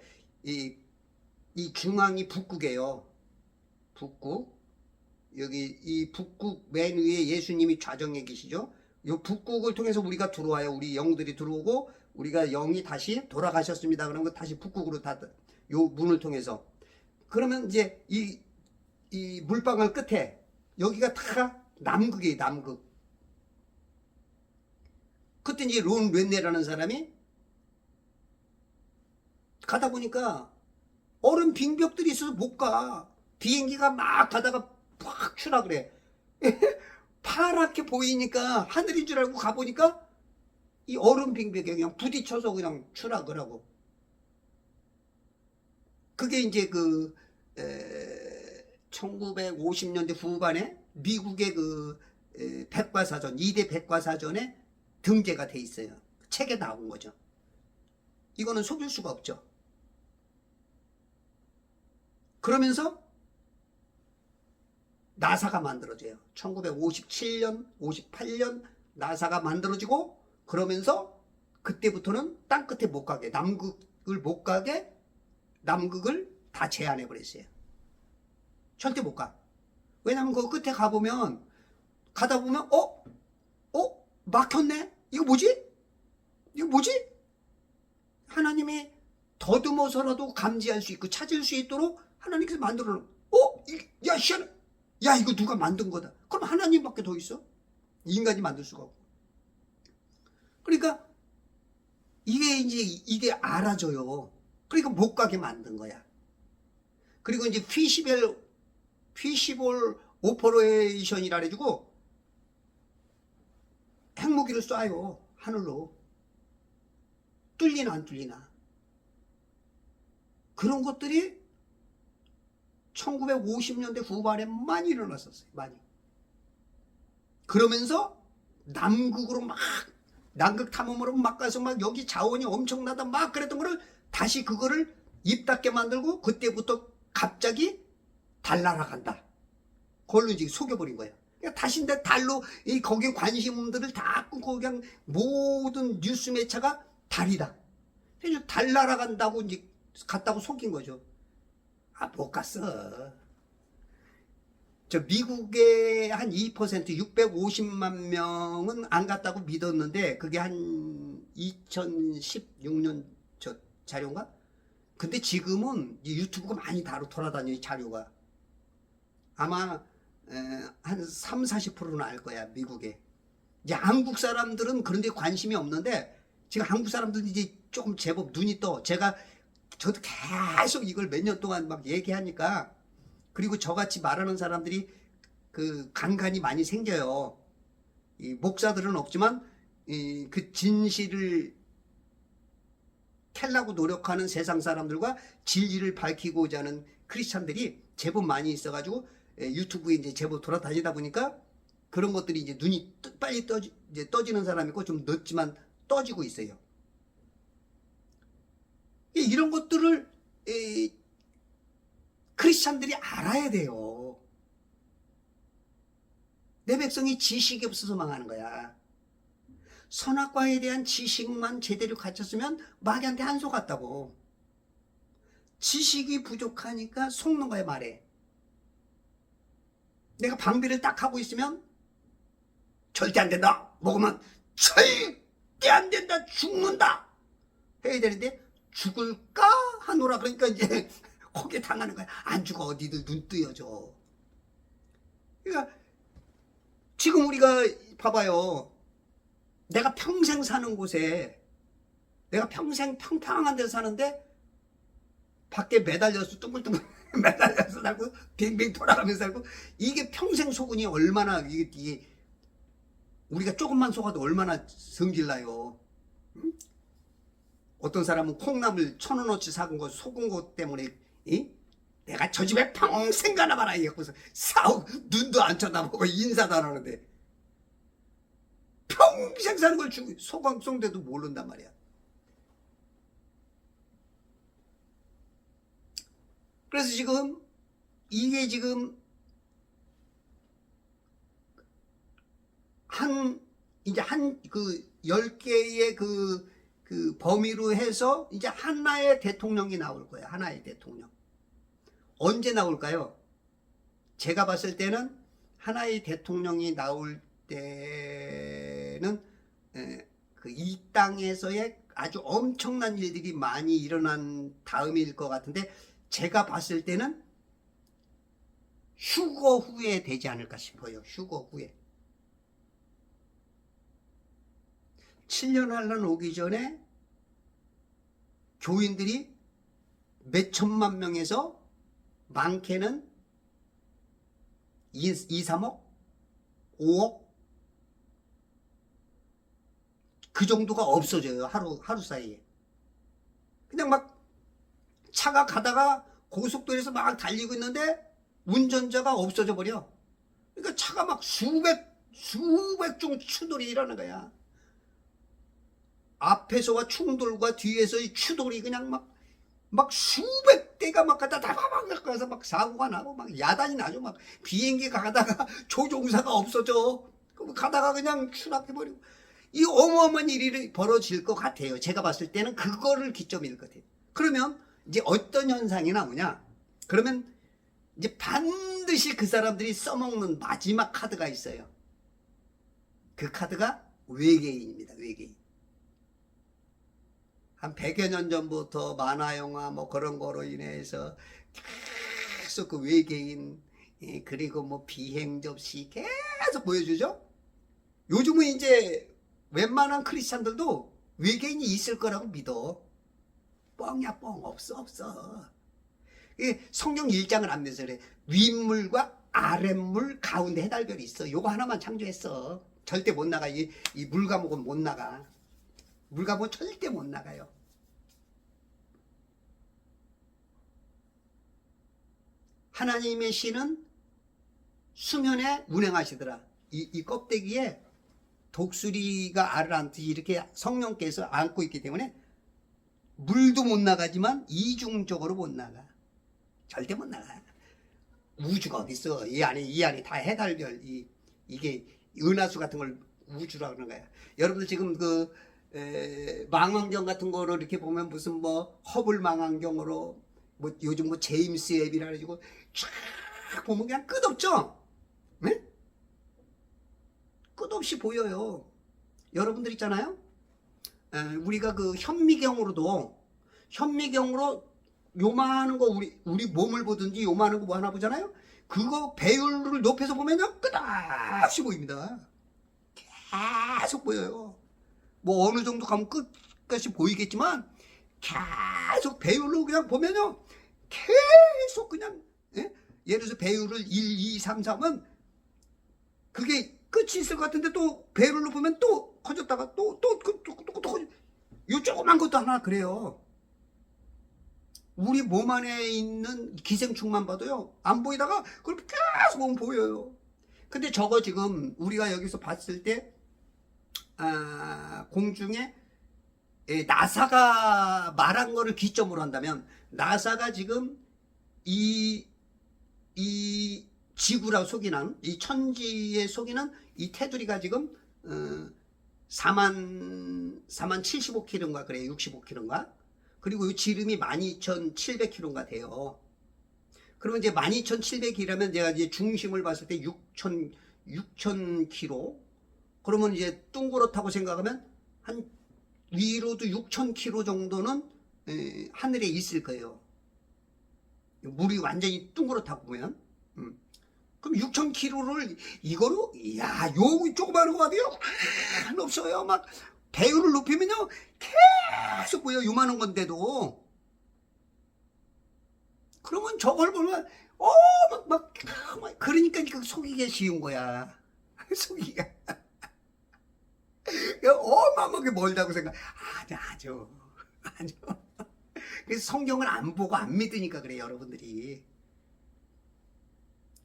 이 중앙이 북극이에요. 북극. 여기 이 북극 맨 위에 예수님이 좌정에 계시죠. 이 북극을 통해서 우리가 들어와요. 우리 영들이 들어오고 우리가 영이 다시 돌아가셨습니다. 그러면 다시 북극으로 요 문을 통해서. 그러면 이제 이 물방울 끝에 여기가 다 남극이에요. 남극. 그때 이제 론 웬네라는 사람이 가다 보니까 얼음 빙벽들이 있어서 못 가. 비행기가 막 가다가 팍 추락을 해. 파랗게 보이니까 하늘인 줄 알고 가보니까 이 얼음 빙벽에 그냥 부딪혀서 그냥 추락을 하고. 그게 이제 1950년대 후반에 미국의 백과사전, 2대 백과사전에 등재가 돼 있어요. 책에 나온 거죠. 이거는 속일 수가 없죠. 그러면서 나사가 만들어져요. 1957년, 58년 나사가 만들어지고, 그러면서 그때부터는 땅끝에 못 가게, 남극을 못 가게 남극을 다 제한해 버렸어요. 절대 못 가. 왜냐면 그 끝에 가다 보면 막혔네? 이거 뭐지? 하나님이 더듬어서라도 감지할 수 있고 찾을 수 있도록 하나님께서 만들어 놓은. 야, 이거 누가 만든 거다. 그럼 하나님밖에 더 있어? 인간이 만들 수가 없고. 그러니까 이게 알아져요. 그러니까 못 가게 만든 거야. 그리고 이제 피시볼 오퍼레이션이라 해가지고 핵무기를 쏴요. 하늘로. 뚫리나 안 뚫리나. 그런 것들이 1950년대 후반에 많이 일어났었어요. 많이. 그러면서 남극 탐험으로 막 가서 막 여기 자원이 엄청나다 막 그랬던 거를 다시 그거를 입 닫게 만들고, 그때부터 갑자기 달 날아간다. 그걸로 이제 속여버린 거예요. 그러니까 다시 달로 거기 관심들을 다 끊고 그냥 모든 뉴스 매체가 달이다. 그래서 달 날아간다고 이제 갔다고 속인 거죠. 못 갔어. 저 미국의 한 2%, 650만 명은 안 갔다고 믿었는데, 그게 한 2016년 저 자료인가? 근데 지금은 유튜브가 많이 돌아다녀요, 자료가. 아마 한 3, 40%는 알 거야, 미국에. 이제 한국 사람들은 그런 데 관심이 없는데, 지금 한국 사람들은 이제 조금 제법 눈이 떠. 저도 계속 이걸 몇 년 동안 막 얘기하니까, 그리고 저같이 말하는 사람들이 간간이 많이 생겨요. 이 목사들은 없지만 그 진실을 캘라고 노력하는 세상 사람들과 진리를 밝히고자 하는 크리스찬들이 제법 많이 있어가지고 유튜브에 이제 제법 돌아다니다 보니까 그런 것들이 이제 눈이 빨리 떠지는 사람이 있고 좀 늦지만 떠지고 있어요. 이런 것들을 크리스찬들이 알아야 돼요. 내 백성이 지식이 없어서 망하는 거야. 선악과에 대한 지식만 제대로 갖췄으면 마귀한테 안 속았다고. 지식이 부족하니까 속는 거야, 말에. 내가 방비를 딱 하고 있으면 절대 안 된다. 먹으면 절대 안 된다. 죽는다. 해야 되는데 죽을까 하노라. 그러니까 이제 거기에 당하는 거야. 안 죽어. 니들 눈 뜨여줘. 그러니까 지금 우리가 봐봐요. 내가 평생 사는 곳에, 내가 평생 평평한 데서 사는데 밖에 매달려서 둥글둥글 매달려서 살고 빙빙 돌아가면서 살고, 이게 평생 속으니 얼마나 이게 우리가 조금만 속아도 얼마나 성질나요. 응? 어떤 사람은 콩나물 1,000원어치 사은 거 속은 것 때문에 내가 저 집에 평생 가나봐라 이러고서 싸우고 눈도 안 쳐다보고 인사도 안 하는데 평생 사는 걸 주고 소강송대도 모른단 말이야. 그래서 지금 이게 지금 이제 그 10개의 그 범위로 해서 이제 하나의 대통령이 나올 거예요. 하나의 대통령. 언제 나올까요? 제가 봤을 때는 하나의 대통령이 나올 때는 그 이 땅에서의 아주 엄청난 일들이 많이 일어난 다음일 것 같은데, 제가 봤을 때는 휴거 후에 되지 않을까 싶어요. 휴거 후에. 7년 한란 오기 전에 교인들이 몇 천만 명에서 많게는 2, 3억? 5억? 그 정도가 없어져요. 하루 사이에. 그냥 막 차가 가다가 고속도로에서 막 달리고 있는데 운전자가 없어져 버려. 그러니까 차가 막 수백 종 추돌이 일어나는 거야. 앞에서와 충돌과 뒤에서의 추돌이 그냥 막 수백 대가 막 갖다 다바박 가서 막 사고가 나고 막 야단이 나죠. 막 비행기 가다가 조종사가 없어져. 가다가 그냥 추락해버리고. 이 어마어마한 일이 벌어질 것 같아요. 제가 봤을 때는 그거를 기점일 것 같아요. 그러면 이제 어떤 현상이 나오냐? 그러면 이제 반드시 그 사람들이 써먹는 마지막 카드가 있어요. 그 카드가 외계인입니다. 외계인. 한 100여 년 전부터 만화 영화 뭐 그런 거로 인해서 계속 그 외계인, 그리고 뭐 비행 접시 계속 보여주죠. 요즘은 이제 웬만한 크리스찬들도 외계인이 있을 거라고 믿어. 뻥이야 뻥. 없어. 성경 1장을 안 내서 그래. 윗물과 아랫물 가운데 해달별이 있어. 요거 하나만 창조했어. 절대 못 나가. 이 물감옥은 못 나가. 물감옥은 절대 못 나가요. 하나님의 신은 수면에 운행하시더라. 이 껍데기에 독수리가 알을 안듯이 이렇게 성령께서 안고 있기 때문에 물도 못 나가지만 이중적으로 못 나가. 절대 못 나가. 우주가 어디 있어? 이 안에 다 해달별, 이게 은하수 같은 걸 우주라고 그러는 거야. 여러분들 지금 망원경 같은 거로 이렇게 보면 무슨 뭐 허블 망원경으로 뭐 요즘 뭐 제임스 웹이라 가지고 쫙 보면 그냥 끝없죠? 네? 끝없이 보여요. 여러분들 있잖아요. 우리가 그 현미경으로 요만한 거 우리 몸을 보든지 요만한 거 뭐 하나 보잖아요. 그거 배율을 높여서 보면요 끝없이 보입니다. 계속 보여요. 뭐 어느 정도 가면 끝까지 보이겠지만 계속 배율로 그냥 보면요 계속 그냥, 예를 들어서 배율을 1, 2, 3, 4면 그게 끝이 있을 것 같은데 또 배율로 보면 또 커졌다가 또 커져. 요 조그만 것도 하나 그래요. 우리 몸 안에 있는 기생충만 봐도요 안 보이다가 그걸 계속 보면 보여요. 근데 저거 지금 우리가 여기서 봤을 때 공중에 나사가 말한 거를 기점으로 한다면, 나사가 지금 이 지구라고 속이는, 이 천지에 속이는 이 테두리가 지금 4만 75km인가 그래요. 65km인가. 그리고 이 지름이 12,700km인가 돼요. 그러면 이제 12,700km라면 제가 이제 중심을 봤을 때 6,000km. 그러면 이제 둥그렇다고 생각하면 한 위로도 6,000km 정도는 하늘에 있을 거예요. 물이 완전히 둥그렇다고 보면. 그럼 6,000km를 이거로, 이야, 요 조그마한 거 봐도요 안 없어요. 막 배율을 높이면요 계속 보여. 요만한 건데도. 그러면 저걸 보면 막 그러니까 그 속이기 쉬운 거야. 속이기가 어마어마하게 멀다고 생각. 아니요. 그래서 성경을 안 보고 안 믿으니까 그래요, 여러분들이.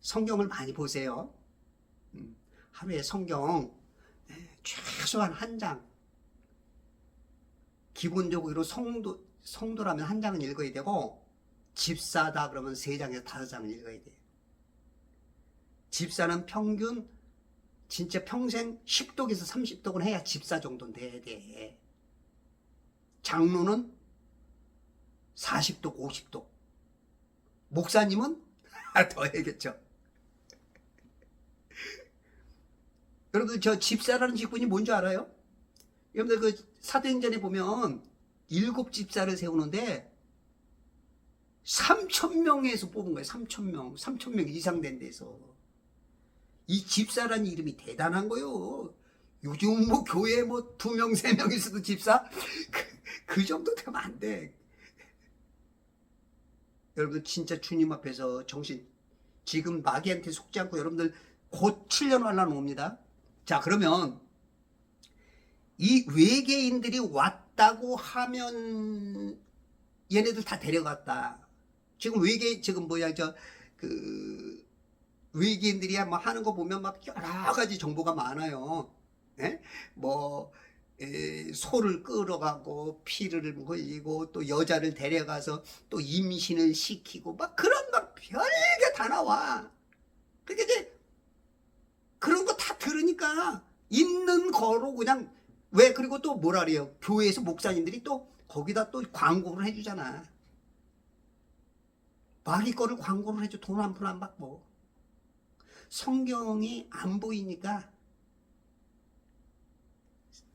성경을 많이 보세요. 하루에 성경 최소한 한 장, 기본적으로 성도라면 한 장은 읽어야 되고, 집사다 그러면 3장에서 5장을 읽어야 돼요. 집사는 평균 진짜 평생 10독에서 30독은 해야 집사 정도는 돼야 돼. 장로는 40독, 50독. 목사님은 더 해야겠죠. 여러분들, 저 집사라는 직분이 뭔지 알아요? 여러분들, 그 사도행전에 보면 7집사를 세우는데 3,000명에서 뽑은 거예요. 3,000명. 3,000명 이상 된 데서. 이 집사라는 이름이 대단한 거예요. 요즘 뭐 교회에 뭐 2명, 3명 있어도 집사? 그 정도 되면 안 돼. 여러분들, 진짜 주님 앞에서 정신, 지금 마귀한테 속지 않고 여러분들 곧 7년 환란 옵니다. 자, 그러면 이 외계인들이 왔다고 하면 얘네들 다 데려갔다. 지금 외계인들이 뭐 하는 거 보면 막 여러 가지 정보가 많아요. 예? 소를 끌어가고 피를 흘리고 또 여자를 데려가서 또 임신을 시키고 막 그런 막 별게 다 나와. 그게 이제 그런 거 다 들으니까 있는 거로 그냥, 왜, 그리고 또 뭐라 그래요? 교회에서 목사님들이 또 거기다 또 광고를 해주잖아. 마귀 거를 광고를 해줘. 돈 한 푼 안 받고. 성경이 안 보이니까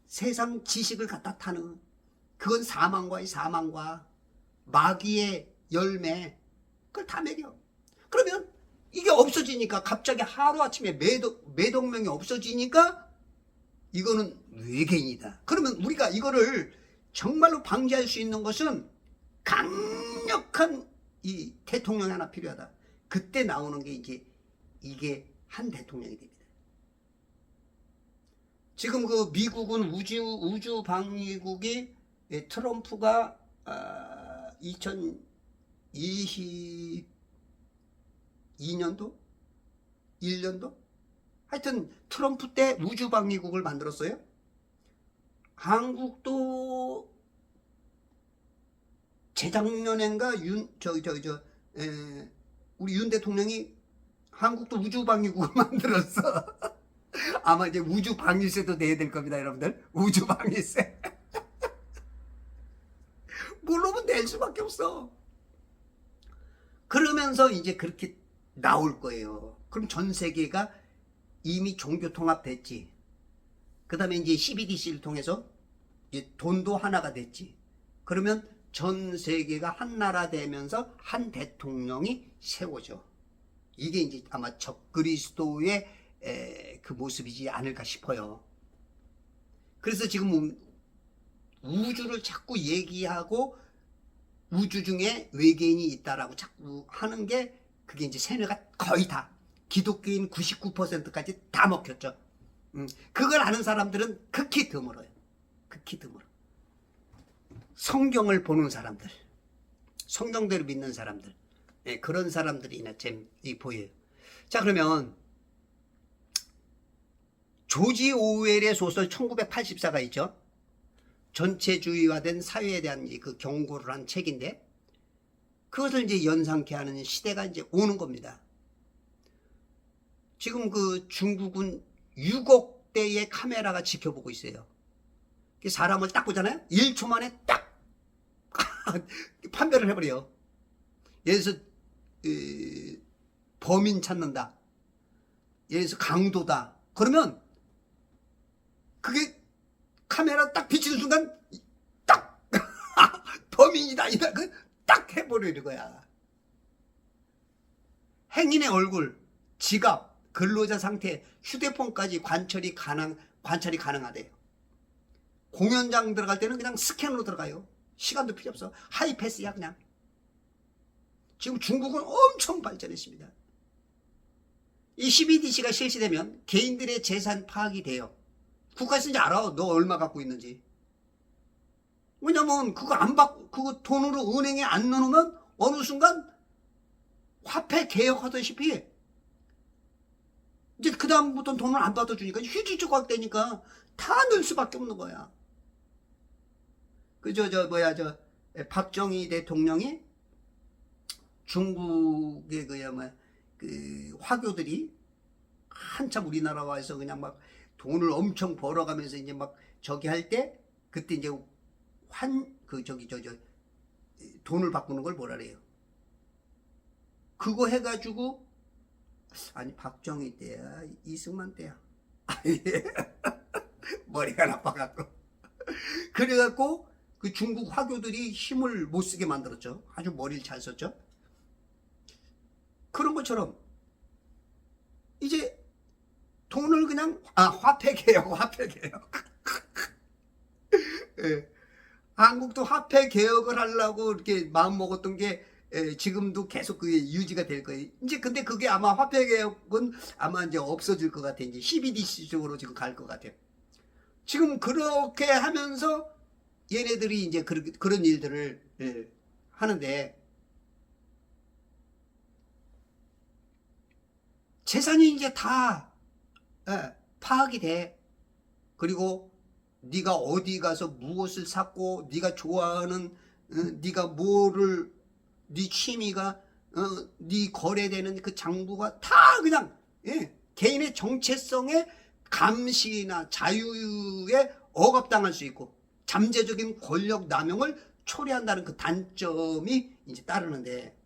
세상 지식을 갖다 타는, 그건 사망과 마귀의 열매, 그걸 다 먹여. 그러면 이게 없어지니까, 갑자기 하루아침에 매독명이 없어지니까 이거는 외계인이다. 그러면 우리가 이거를 정말로 방지할 수 있는 것은 강력한 이 대통령이 하나 필요하다. 그때 나오는 게 이제 이게 한 대통령이 됩니다. 지금 그 미국은 우주 방위국이 트럼프가 2022년도? 1년도? 하여튼 트럼프 때 우주 방위국을 만들었어요. 한국도 재작년인가 우리 윤 대통령이 한국도 우주 방위국을 만들었어. 아마 이제 우주 방위세도 내야 될 겁니다, 여러분들. 우주 방위세. 모르면 낼 수밖에 없어. 그러면서 이제 그렇게 나올 거예요. 그럼 전 세계가 이미 종교 통합됐지. 그 다음에 이제 CBDC를 통해서 이제 돈도 하나가 됐지. 그러면 전 세계가 한 나라 되면서 한 대통령이 세워져. 이게 이제 아마 적그리스도의 그 모습이지 않을까 싶어요. 그래서 지금 우주를 자꾸 얘기하고 우주 중에 외계인이 있다라고 자꾸 하는 게, 그게 이제 세뇌가 거의 다, 기독교인 99%까지 다 먹혔죠. 그걸 아는 사람들은 극히 드물어요. 극히 드물어. 성경을 보는 사람들, 성경대로 믿는 사람들, 그런 사람들이나 보여요. 자, 그러면 조지 오웰의 소설 1984가 있죠. 전체주의화된 사회에 대한 그 경고를 한 책인데, 그것을 이제 연상케 하는 시대가 이제 오는 겁니다. 지금 그 중국은 6억 대의 카메라가 지켜보고 있어요. 사람을 딱 보잖아요. 1초 만에 딱 판별을 해버려요. 예를 들어서 범인 찾는다, 예를 들어서 강도다, 그러면 그게 카메라 딱 비치는 순간 딱 범인이다, 이다, 딱 해버리는 거야. 행인의 얼굴, 지갑, 근로자 상태, 휴대폰까지 관찰이 가능하대요. 공연장 들어갈 때는 그냥 스캔으로 들어가요. 시간도 필요 없어. 하이패스야 그냥. 지금 중국은 엄청 발전했습니다. 이 CBDC가 실시되면 개인들의 재산 파악이 돼요. 국가에서 이제 알아, 너 얼마 갖고 있는지. 왜냐면 그거 안 받고, 그거 돈으로 은행에 안 넣으면 어느 순간 화폐 개혁하다시피 이제 그 다음부터는 돈을 안 받아주니까 휴지 조각 되니까 다 넣을 수밖에 없는 거야. 박정희 대통령이 중국의 그 화교들이 한참 우리나라 와서 그냥 막 돈을 엄청 벌어가면서 이제 막 저기 할 때, 그때 이제 돈을 바꾸는 걸 뭐라 그래요? 그거 해가지고, 아니, 박정희 때야, 이승만 때야. 머리가 나빠갖고. 그래갖고, 그 중국 화교들이 힘을 못 쓰게 만들었죠. 아주 머리를 잘 썼죠. 그런 것처럼, 이제, 돈을 그냥, 화폐개혁. 예. 한국도 화폐개혁을 하려고 이렇게 마음먹었던 게, 지금도 계속 그게 유지가 될 거예요. 이제 근데 그게 아마 화폐개혁은 아마 이제 없어질 것 같아요. 이제 CBDC 쪽으로 지금 갈 것 같아요. 지금 그렇게 하면서 얘네들이 이제 그런 일들을 하는데, 재산이 이제 다 파악이 돼. 그리고 네가 어디 가서 무엇을 샀고, 네가 좋아하는, 네가 뭐를, 네 취미가, 네 거래되는 그 장부가 다 그냥 개인의 정체성의 감시나 자유에 억압당할 수 있고, 잠재적인 권력 남용을 초래한다는 그 단점이 이제 따르는데,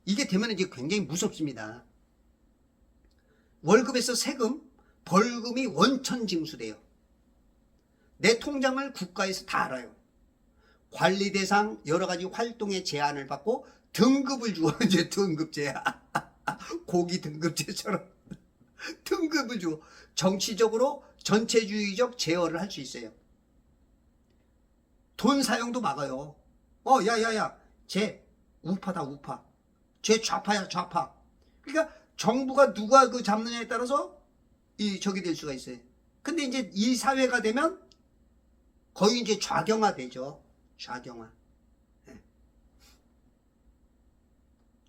이게 되면 이제 굉장히 무섭습니다. 월급에서 세금, 벌금이 원천 징수돼요. 내 통장을 국가에서 다 알아요. 관리 대상 여러 가지 활동의 제한을 받고 등급을 주어. 이제 등급제야. 고기 등급제처럼 등급을 주어. 정치적으로 전체주의적 제어를 할 수 있어요. 돈 사용도 막아요. 야야야, 쟤 우파다, 우파. 쟤 좌파야, 좌파. 그러니까 정부가 누가 그 잡느냐에 따라서 저기 될 수가 있어요. 근데 이제 이 사회가 되면 거의 이제 좌경화 되죠. 좌경화.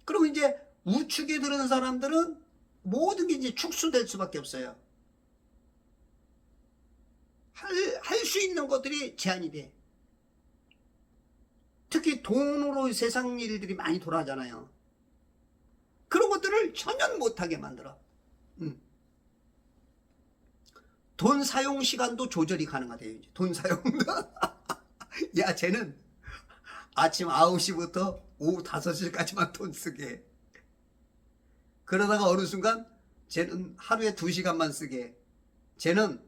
그리고 이제 우측에 들은 사람들은 모든 게 이제 축소될 수밖에 없어요. 할 수 있는 것들이 제한이 돼. 특히 돈으로 세상 일들이 많이 돌아가잖아요. 그런 것들을 전혀 못하게 만들어. 돈 사용 시간도 조절이 가능하대요. 돈 사용도. 야, 쟤는 아침 9시부터 오후 5시까지만 돈 쓰게 해. 그러다가 어느 순간 쟤는 하루에 2시간만 쓰게 해. 쟤는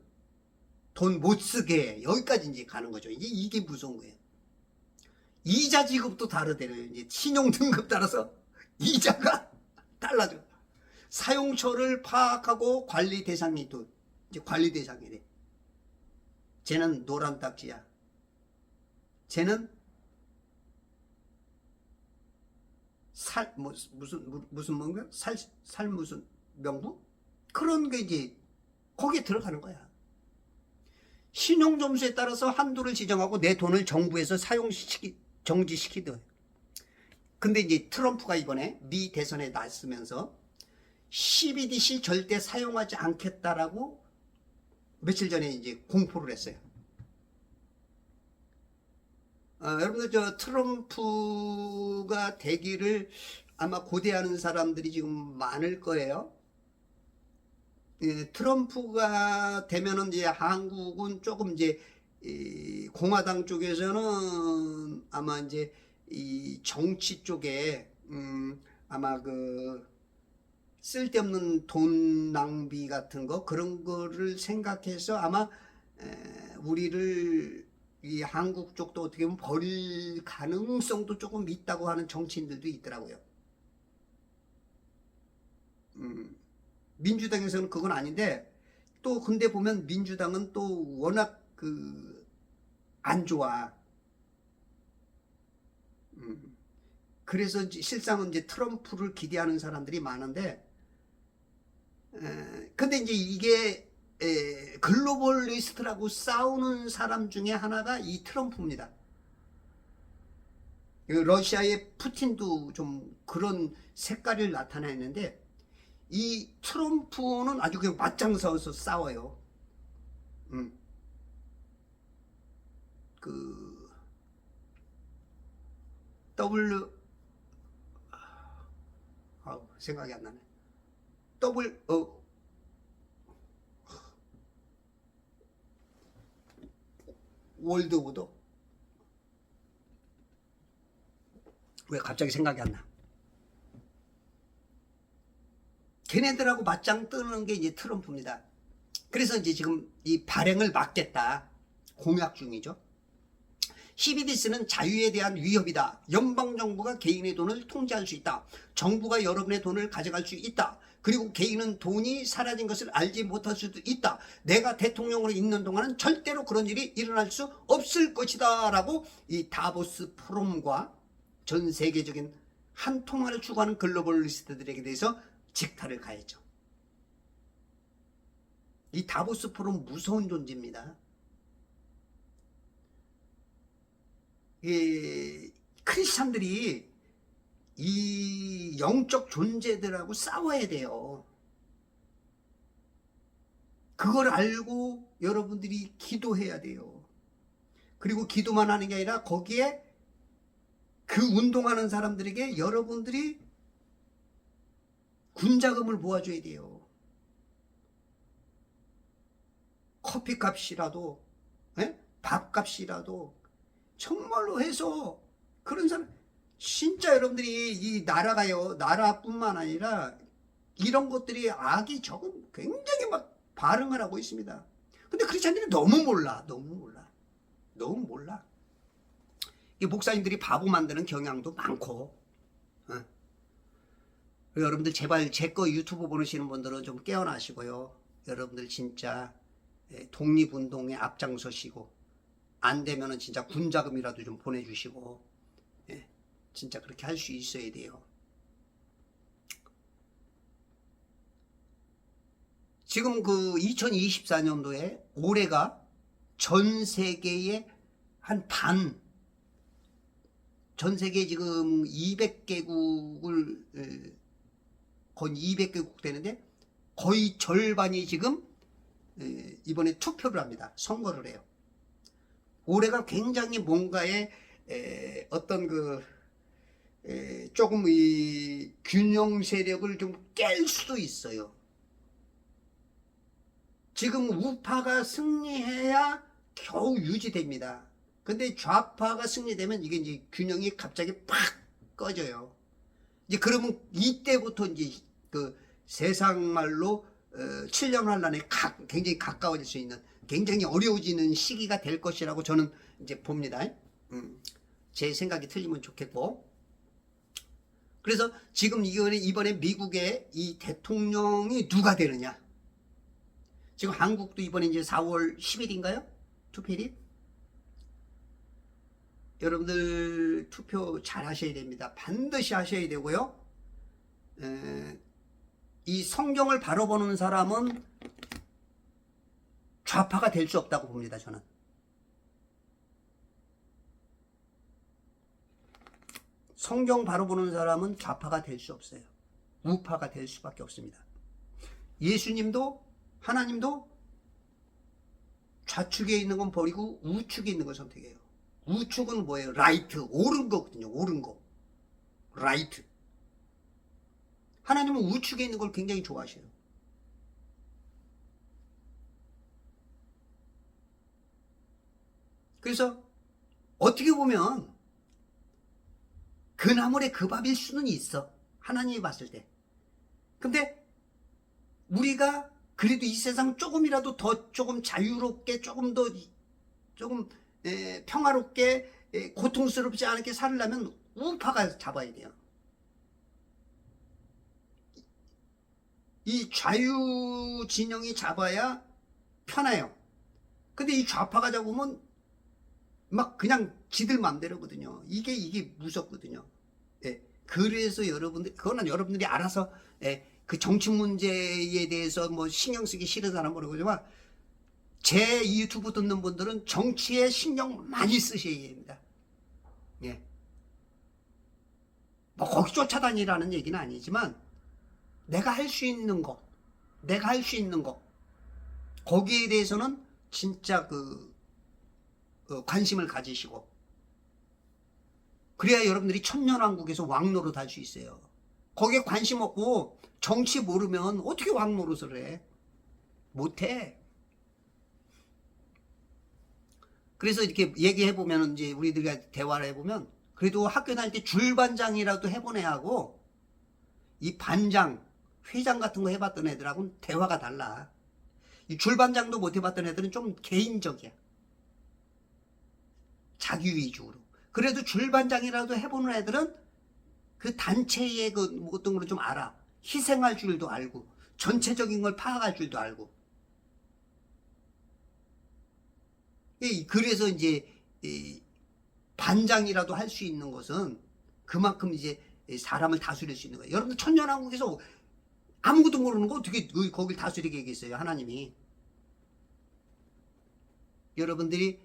돈 못 쓰게 해. 여기까지 이제 가는 거죠. 이게 무서운 거예요. 이자 지급도 다르대요. 이제 신용 등급 따라서 이자가 달라져. 사용처를 파악하고 관리 대상이 또 이제 관리 대상이래. 쟤는 노란 딱지야. 쟤는 무슨 뭔가 살 무슨 명부? 그런 게 이제 거기에 들어가는 거야. 신용점수에 따라서 한도를 지정하고 내 돈을 정부에서 정지시키듯. 근데 이제 트럼프가 이번에 미 대선에 나서면서 CBDC 절대 사용하지 않겠다라고 며칠 전에 이제 공포를 했어요. 여러분들 저 트럼프가 되기를 아마 고대하는 사람들이 지금 많을 거예요. 트럼프가 되면은 이제 한국은 조금 이제 공화당 쪽에서는 아마 이제 이 정치 쪽에 아마 그 쓸데없는 돈 낭비 같은 거 그런 거를 생각해서 아마 우리를 이 한국 쪽도 어떻게 보면 버릴 가능성도 조금 있다고 하는 정치인들도 있더라고요. 민주당에서는 그건 아닌데 또 근데 보면 민주당은 또 워낙 그 안 좋아. 그래서 실상은 이제 트럼프를 기대하는 사람들이 많은데 근데 이제 이게 글로벌리스트라고 싸우는 사람 중에 하나가 이 트럼프입니다. 러시아의 푸틴도 좀 그런 색깔을 나타내는데 이 트럼프는 아주 그냥 맞짱 서서 싸워요. 그 W 생각이 안 나네. 월드우드 왜 갑자기 생각이 안 나? 걔네들하고 맞짱 뜨는 게 이제 트럼프입니다. 그래서 이제 지금 이 발행을 막겠다 공약 중이죠. CBDC는 자유에 대한 위협이다. 연방정부가 개인의 돈을 통제할 수 있다. 정부가 여러분의 돈을 가져갈 수 있다. 그리고 개인은 돈이 사라진 것을 알지 못할 수도 있다. 내가 대통령으로 있는 동안은 절대로 그런 일이 일어날 수 없을 것이다. 라고 이 다보스 포럼과 전 세계적인 한 통화를 추구하는 글로벌리스트들에게 대해서 직타를 가했죠. 이 다보스 포럼 무서운 존재입니다. 크리스찬들이 이 영적 존재들하고 싸워야 돼요. 그걸 알고 여러분들이 기도해야 돼요. 그리고 기도만 하는 게 아니라 거기에 그 운동하는 사람들에게 여러분들이 군자금을 모아줘야 돼요. 커피값이라도 밥값이라도 정말로 해서 그런 사람 진짜 여러분들이 이 나라가요 나라뿐만 아니라 이런 것들이 악이 조금 굉장히 막 발흥을 하고 있습니다. 근데 크리스찬들이 너무 몰라. 이 목사님들이 바보 만드는 경향도 많고 여러분들 제발 제 거 유튜브 보시는 분들은 좀 깨어나시고요. 여러분들 진짜 독립운동에 앞장서시고 안 되면은 진짜 군자금이라도 좀 보내주시고 진짜 그렇게 할 수 있어야 돼요. 지금 그 2024년도에 올해가 전 세계의 전 세계 지금 200개국을 거의 200개국 되는데 거의 절반이 지금 이번에 투표를 합니다. 선거를 해요. 올해가 굉장히 뭔가의 어떤 조금 이 균형 세력을 좀 깰 수도 있어요. 지금 우파가 승리해야 겨우 유지됩니다. 근데 좌파가 승리되면 이게 이제 균형이 갑자기 팍 꺼져요. 이제 그러면 이때부터 이제 그 세상 말로 7년 환란에 굉장히 가까워질 수 있는 굉장히 어려워지는 시기가 될 것이라고 저는 이제 봅니다. 제 생각이 틀리면 좋겠고. 그래서 지금 이번에 미국의 이 대통령이 누가 되느냐. 지금 한국도 이번에 이제 4월 10일인가요? 투표일이? 여러분들 투표 잘 하셔야 됩니다. 반드시 하셔야 되고요. 이 성경을 바로 보는 사람은 좌파가 될 수 없다고 봅니다. 저는. 성경 바로 보는 사람은 좌파가 될 수 없어요. 우파가 될 수밖에 없습니다. 예수님도 하나님도 좌측에 있는 건 버리고 우측에 있는 걸 선택해요. 우측은 뭐예요? 라이트, 옳은 거거든요. 옳은 거. 라이트. 하나님은 우측에 있는 걸 굉장히 좋아하셔요. 그래서 어떻게 보면 그 나물의 그 밥일 수는 있어. 하나님이 봤을 때. 근데 우리가 그래도 이 세상 조금이라도 더 조금 자유롭게 조금 더 조금 평화롭게 고통스럽지 않게 살려면 우파가 잡아야 돼요. 이 좌유 진영이 잡아야 편해요. 근데 이 좌파가 잡으면 막 그냥 지들 맘대로거든요. 이게 무섭거든요. 그래서 그거는 여러분들이 알아서 그 정치 문제에 대해서 뭐 신경 쓰기 싫은 사람 모르겠지만 제 유튜브 듣는 분들은 정치에 신경 많이 쓰셔야 됩니다. 뭐 거기 쫓아다니라는 얘기는 아니지만 내가 할 수 있는 거, 내가 할 수 있는 거, 거기에 대해서는 진짜 관심을 가지시고, 그래야 여러분들이 천년왕국에서 왕노릇 할 수 있어요. 거기에 관심 없고 정치 모르면 어떻게 왕노릇을 해? 못해. 그래서 이렇게 얘기해보면, 이제 우리들과 대화를 해보면, 그래도 학교 다닐 때 줄반장이라도 해본 애하고 이 반장, 회장 같은 거 해봤던 애들하고는 대화가 달라. 이 줄반장도 못 해봤던 애들은 좀 개인적이야. 자기 위주로. 그래도 줄반장이라도 해보는 애들은 그 단체의 그 어떤 걸 좀 알아. 희생할 줄도 알고, 전체적인 걸 파악할 줄도 알고. 그래서 이제 반장이라도 할 수 있는 것은 그만큼 이제 사람을 다스릴 수 있는 거예요. 여러분들 천년왕국에서 아무것도 모르는 거 어떻게 거길 다스리게 하겠어요, 하나님이. 여러분들이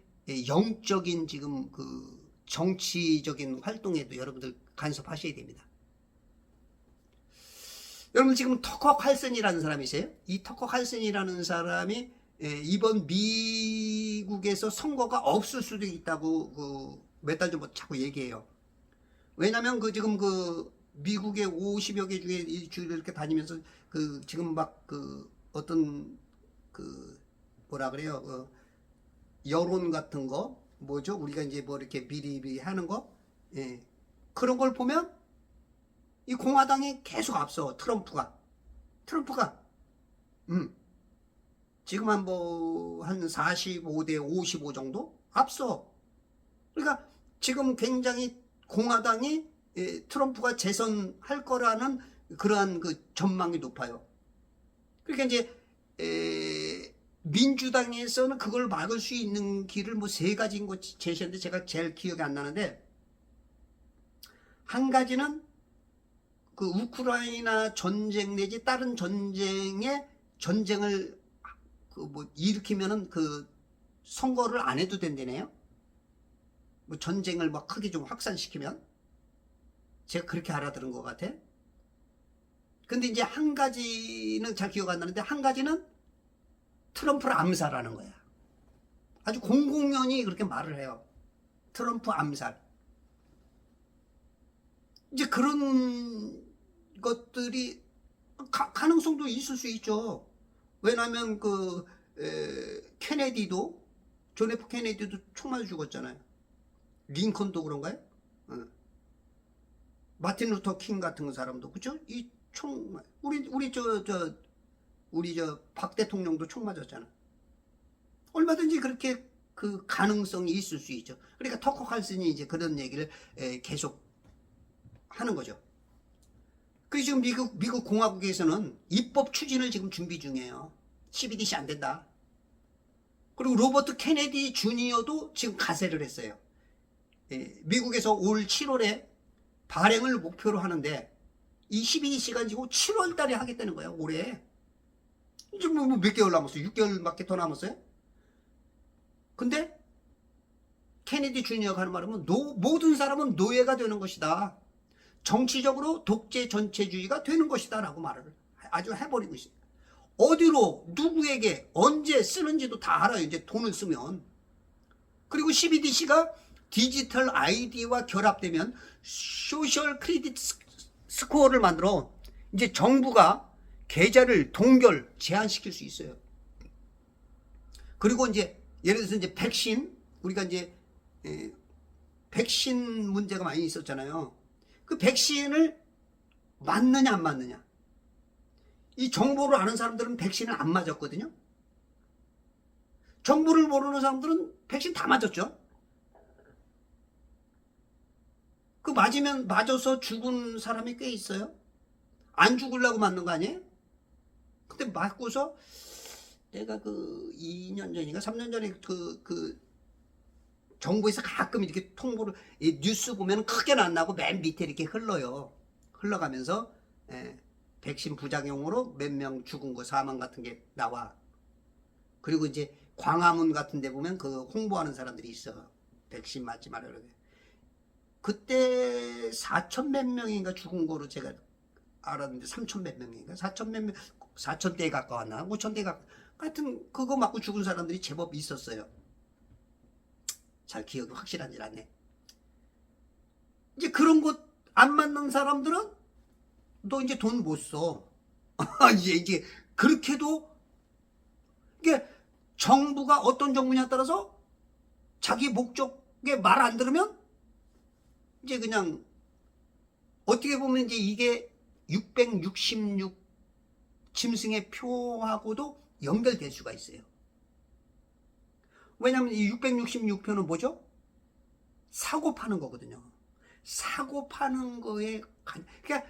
영적인 지금 그 정치적인 활동에도 여러분들 간섭하셔야 됩니다. 여러분 지금 터커 칼슨이라는 사람이세요? 이 터커 칼슨이라는 사람이 이번 미국에서 선거가 없을 수도 있다고 몇 달 전부터 자꾸 얘기해요. 왜냐면 지금 미국의 50여 개 중에 일주일 이렇게 다니면서 지금 막 어떤 뭐라 그래요? 여론 같은 거 뭐죠? 우리가 이제 뭐 이렇게 미리 하는 거, 예. 그런 걸 보면 이 공화당이 계속 앞서. 트럼프가 지금 한 45대 55 정도 앞서. 그러니까 지금 굉장히 공화당이 트럼프가 재선할 거라는 그러한 전망이 높아요. 그러니까 이제 민주당에서는 그걸 막을 수 있는 길을 뭐 3가지인 거 제시했는데 제가 제일 기억이 안 나는데, 한 가지는 우크라이나 전쟁 내지 다른 전쟁을 일으키면은 선거를 안 해도 된다네요. 뭐 전쟁을 막 크게 좀 확산시키면. 제가 그렇게 알아들은 것 같아. 근데 이제 한 가지는 잘 기억 안 나는데, 한 가지는 트럼프를 암살하는 거야. 아주 공공연히 그렇게 말을 해요. 트럼프 암살. 이제 그런 것들이 가능성도 있을 수 있죠. 왜냐하면 케네디도, 존 F 케네디도 총 맞아 죽었잖아요. 링컨도 그런가요? 마틴 루터 킹 같은 사람도, 그죠? 이 총, 우리 박 대통령도 총 맞았잖아. 얼마든지 그렇게 가능성이 있을 수 있죠. 그러니까 터커 칼슨이 이제 그런 얘기를 계속 하는 거죠. 그리고 지금 미국 공화국에서는 입법 추진을 지금 준비 중이에요. 12DC 안 된다. 그리고 로버트 케네디 주니어도 지금 가세를 했어요. 미국에서 올 7월에 발행을 목표로 하는데, 이 12DC가 지금 7월 달에 하겠다는 거예요, 올해. 이제 뭐 몇 개월 남았어요? 6개월밖에 더 남았어요? 근데 케네디 주니어가 하는 말은 모든 사람은 노예가 되는 것이다. 정치적으로 독재 전체주의가 되는 것이다 라고 말을 아주 해버리고 있어요. 어디로 누구에게 언제 쓰는지도 다 알아요, 이제 돈을 쓰면. 그리고 12DC가 디지털 아이디와 결합되면 소셜 크레딧 스코어를 만들어 이제 정부가 계좌를 동결 제한시킬 수 있어요. 그리고 이제 예를 들어서 이제 백신, 우리가 이제 백신 문제가 많이 있었잖아요. 그 백신을 맞느냐 안 맞느냐, 이 정보를 아는 사람들은 백신을 안 맞았거든요. 정보를 모르는 사람들은 백신 다 맞았죠. 맞아서 죽은 사람이 꽤 있어요. 안 죽으려고 맞는 거 아니에요? 근데 맞고서 내가 2년 전인가 3년 전에 정부에서 가끔 이렇게 통보를, 뉴스 보면 크게는 안 나고 맨 밑에 이렇게 흘러가면서 백신 부작용으로 몇 명 죽은 거, 사망 같은 게 나와. 그리고 이제 광화문 같은 데 보면 홍보하는 사람들이 있어. 백신 맞지 말아라. 그때 4천 몇 명인가 죽은 거로 제가 알았는데 3천 몇 명인가 4천 몇 명, 4천 대에 가까웠나 5천 대 같은 그거 맞고 죽은 사람들이 제법 있었어요. 잘 기억이 확실하지 않네. 이제 그런 곳 안 맞는 사람들은 너 이제 돈 못 써. 이제 그렇게도 이게 정부가 어떤 정부냐에 따라서 자기 목적에 말 안 들으면 이제 그냥 어떻게 보면 이제 이게 666 짐승의 표하고도 연결될 수가 있어요. 왜냐하면 이 666표는 뭐죠? 사고 파는 거거든요. 사고 파는 거에 그러니까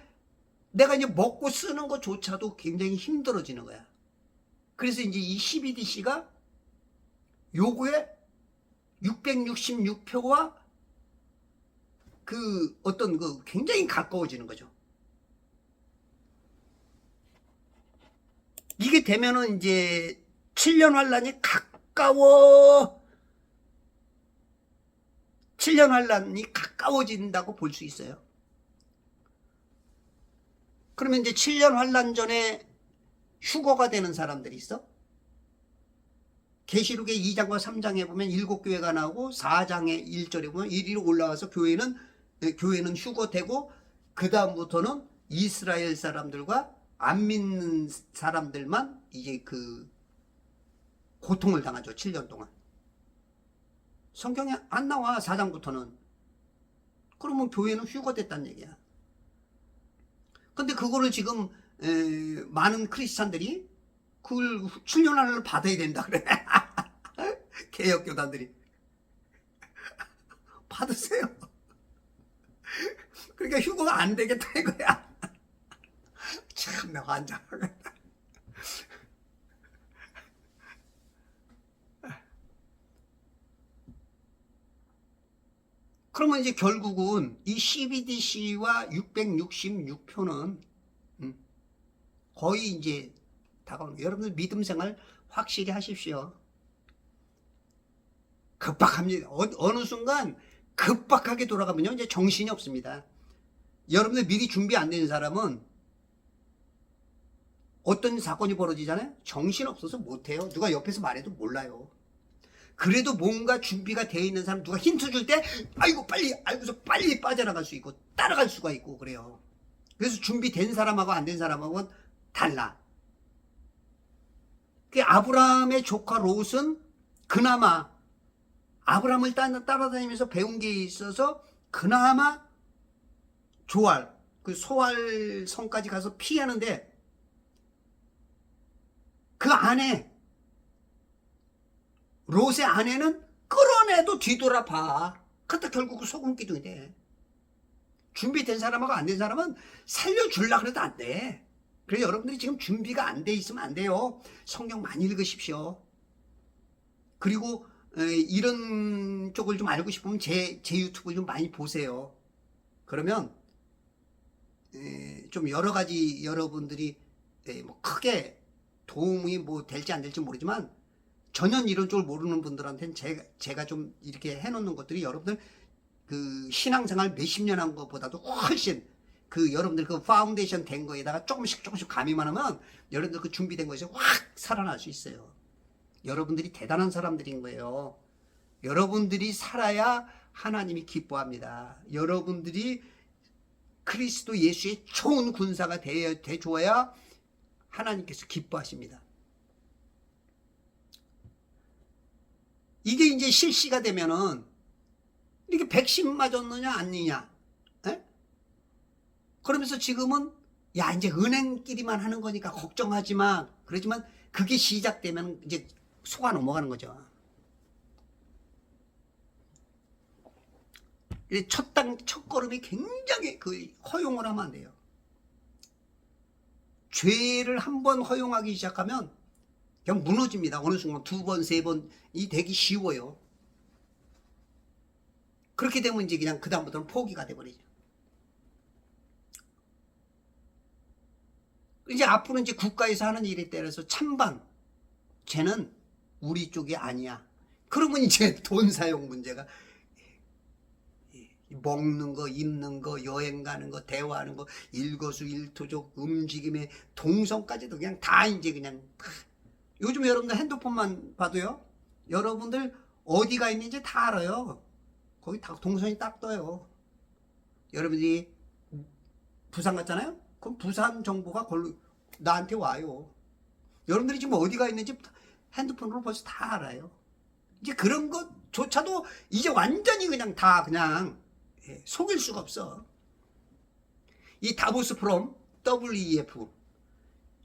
내가 이제 먹고 쓰는 것조차도 굉장히 힘들어지는 거야. 그래서 이제 이 12DC가 요거에 666표와 그 어떤 그 굉장히 가까워지는 거죠. 이게 되면은 이제 7년 환란이 가까워진다고 볼 수 있어요. 그러면 이제 7년 환란 전에 휴거가 되는 사람들이 있어. 계시록의 2장과 3장에 보면 7교회가 나오고 4장의 1절에 보면 1위로 올라와서 교회는 휴거되고 그 다음부터는 이스라엘 사람들과 안 믿는 사람들만 이제 그 고통을 당하죠. 7년 동안. 성경에 안 나와 4장부터는. 그러면 교회는 휴거됐다는 얘기야. 근데 그거를 지금 많은 크리스찬들이 그걸 7년 안을 받아야 된다 그래. 개혁교단들이. 받으세요. 그러니까 휴거가 안 되겠다 이거야. 참 내가 환장하겠다. 그러면 이제 결국은 이 CBDC와 666표는 거의 이제 다가오는 거예요. 여러분들 믿음 생활 확실히 하십시오. 급박합니다. 어느 순간 급박하게 돌아가면요 이제 정신이 없습니다. 여러분들 미리 준비 안 된 사람은 어떤 사건이 벌어지잖아요. 정신 없어서 못해요. 누가 옆에서 말해도 몰라요. 그래도 뭔가 준비가 되어 있는 사람 누가 힌트 줄 때 아이고 빨리 알고서 빨리 빠져나갈 수 있고 따라갈 수가 있고 그래요. 그래서 준비된 사람하고 안 된 사람하고는 달라. 그 아브라함의 조카 롯은 그나마 아브라함을 따라다니면서 배운 게 있어서 그나마 조알 그 소알 성까지 가서 피하는데 그 아내 롯의 아내는 끌어내도 뒤돌아봐. 그때 결국 그 소금 기둥이 돼. 준비된 사람하고 안 된 사람은 살려주려고 해도 안 돼. 그래서 여러분들이 지금 준비가 안 돼 있으면 안 돼요. 성경 많이 읽으십시오. 그리고 이런 쪽을 좀 알고 싶으면 제 유튜브 좀 많이 보세요. 그러면 좀 여러 가지 여러분들이 뭐 크게 도움이 뭐 될지 안 될지 모르지만 전혀 이런 쪽을 모르는 분들한테는 제가 좀 이렇게 해놓는 것들이 여러분들 그 신앙생활 몇십 년 한 것보다도 훨씬 그 여러분들 그 파운데이션 된 거에다가 조금씩 가미만 하면 여러분들 그 준비된 것이 확 살아날 수 있어요. 여러분들이 대단한 사람들인 거예요. 여러분들이 살아야 하나님이 기뻐합니다. 여러분들이 그리스도 예수의 좋은 군사가 되줘야 하나님께서 기뻐하십니다. 이게 이제 실시가 되면은 이렇게 백신 맞았느냐 아니냐, 에? 그러면서 지금은 야 이제 은행끼리만 하는 거니까 걱정하지 마. 그러지만 그게 시작되면 이제 속아 넘어가는 거죠. 첫 걸음이 굉장히 그 허용을 하면 안 돼요. 죄를 한번 허용하기 시작하면 그냥 무너집니다. 어느 순간 두 번, 세 번이 되기 쉬워요. 그렇게 되면 이제 그냥 그다음부터는 포기가 돼버리죠. 이제 앞으로 이제 국가에서 하는 일에 따라서 찬반, 쟤는 우리 쪽이 아니야. 그러면 이제 돈 사용 문제가 먹는 거, 입는 거, 여행 가는 거, 대화하는 거, 일거수일투족, 움직임의 동선까지도 그냥 다 이제 그냥 요즘 여러분들 핸드폰만 봐도요. 여러분들 어디가 있는지 다 알아요. 거기 다 동선이 딱 떠요. 여러분들이 부산 갔잖아요. 그럼 부산 정보가 걸로 나한테 와요. 여러분들이 지금 어디가 있는지 핸드폰으로 벌써 다 알아요. 이제 그런 것조차도 이제 완전히 그냥 다 그냥 속일 수가 없어. 이 다보스 프롬 WEF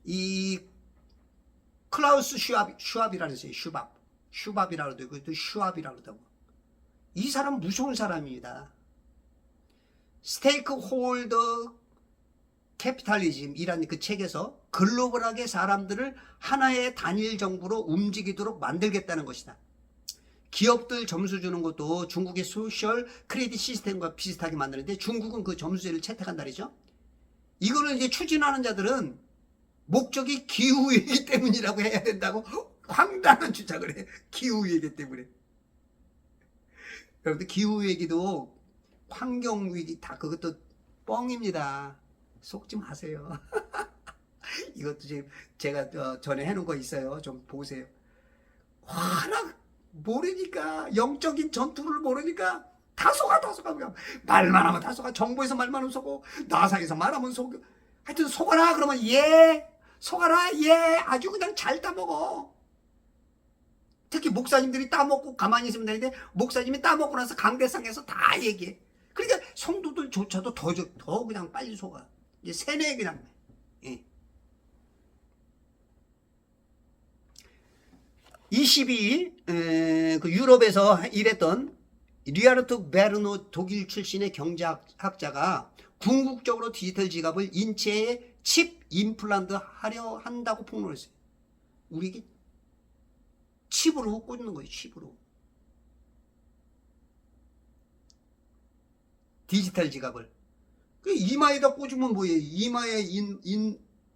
이 클라우스 슈왑이라는 있어요. 슈밥이라고 그러고 또 슈왑이라고 그러고 이 사람 무서운 사람입니다. 스테이크홀더 캐피탈리즘이라는 그 책에서 글로벌하게 사람들을 하나의 단일 정부로 움직이도록 만들겠다는 것이다. 기업들 점수 주는 것도 중국의 소셜 크레딧 시스템과 비슷하게 만드는데 중국은 그 점수제를 채택한다 그러죠. 이거는 이제 추진하는 자들은 목적이 기후위기 때문이라고 해야 된다고 황당한 주장을 해. 기후위기 때문에. 여러분들 기후위기도 환경위기 다 그것도 뻥입니다. 속지 마세요. 이것도 지금 제가 전에 해놓은 거 있어요. 좀 보세요. 하나 모르니까 영적인 전투를 모르니까 다 속아 그냥 말만 하면 다 속아. 정부에서 말만 하면 속고 나사에서 말하면 속고 하여튼 속아라 그러면 예 속아라 예 아주 그냥 잘 따먹어. 특히 목사님들이 따먹고 가만히 있으면 되는데 목사님이 따먹고 나서 강대상에서 다 얘기해. 그러니까 성도들조차도 더 그냥 빨리 속아. 이제 세뇌 그냥. 예. 22일 그 유럽에서 일했던 리하르트 베르노 독일 출신의 경제학자가 궁극적으로 디지털 지갑을 인체에 칩 임플란트 하려 한다고 폭로했어요. 우리에게 칩으로 꽂는 거예요. 칩으로. 디지털 지갑을. 그 이마에다 꽂으면 뭐예요? 이마에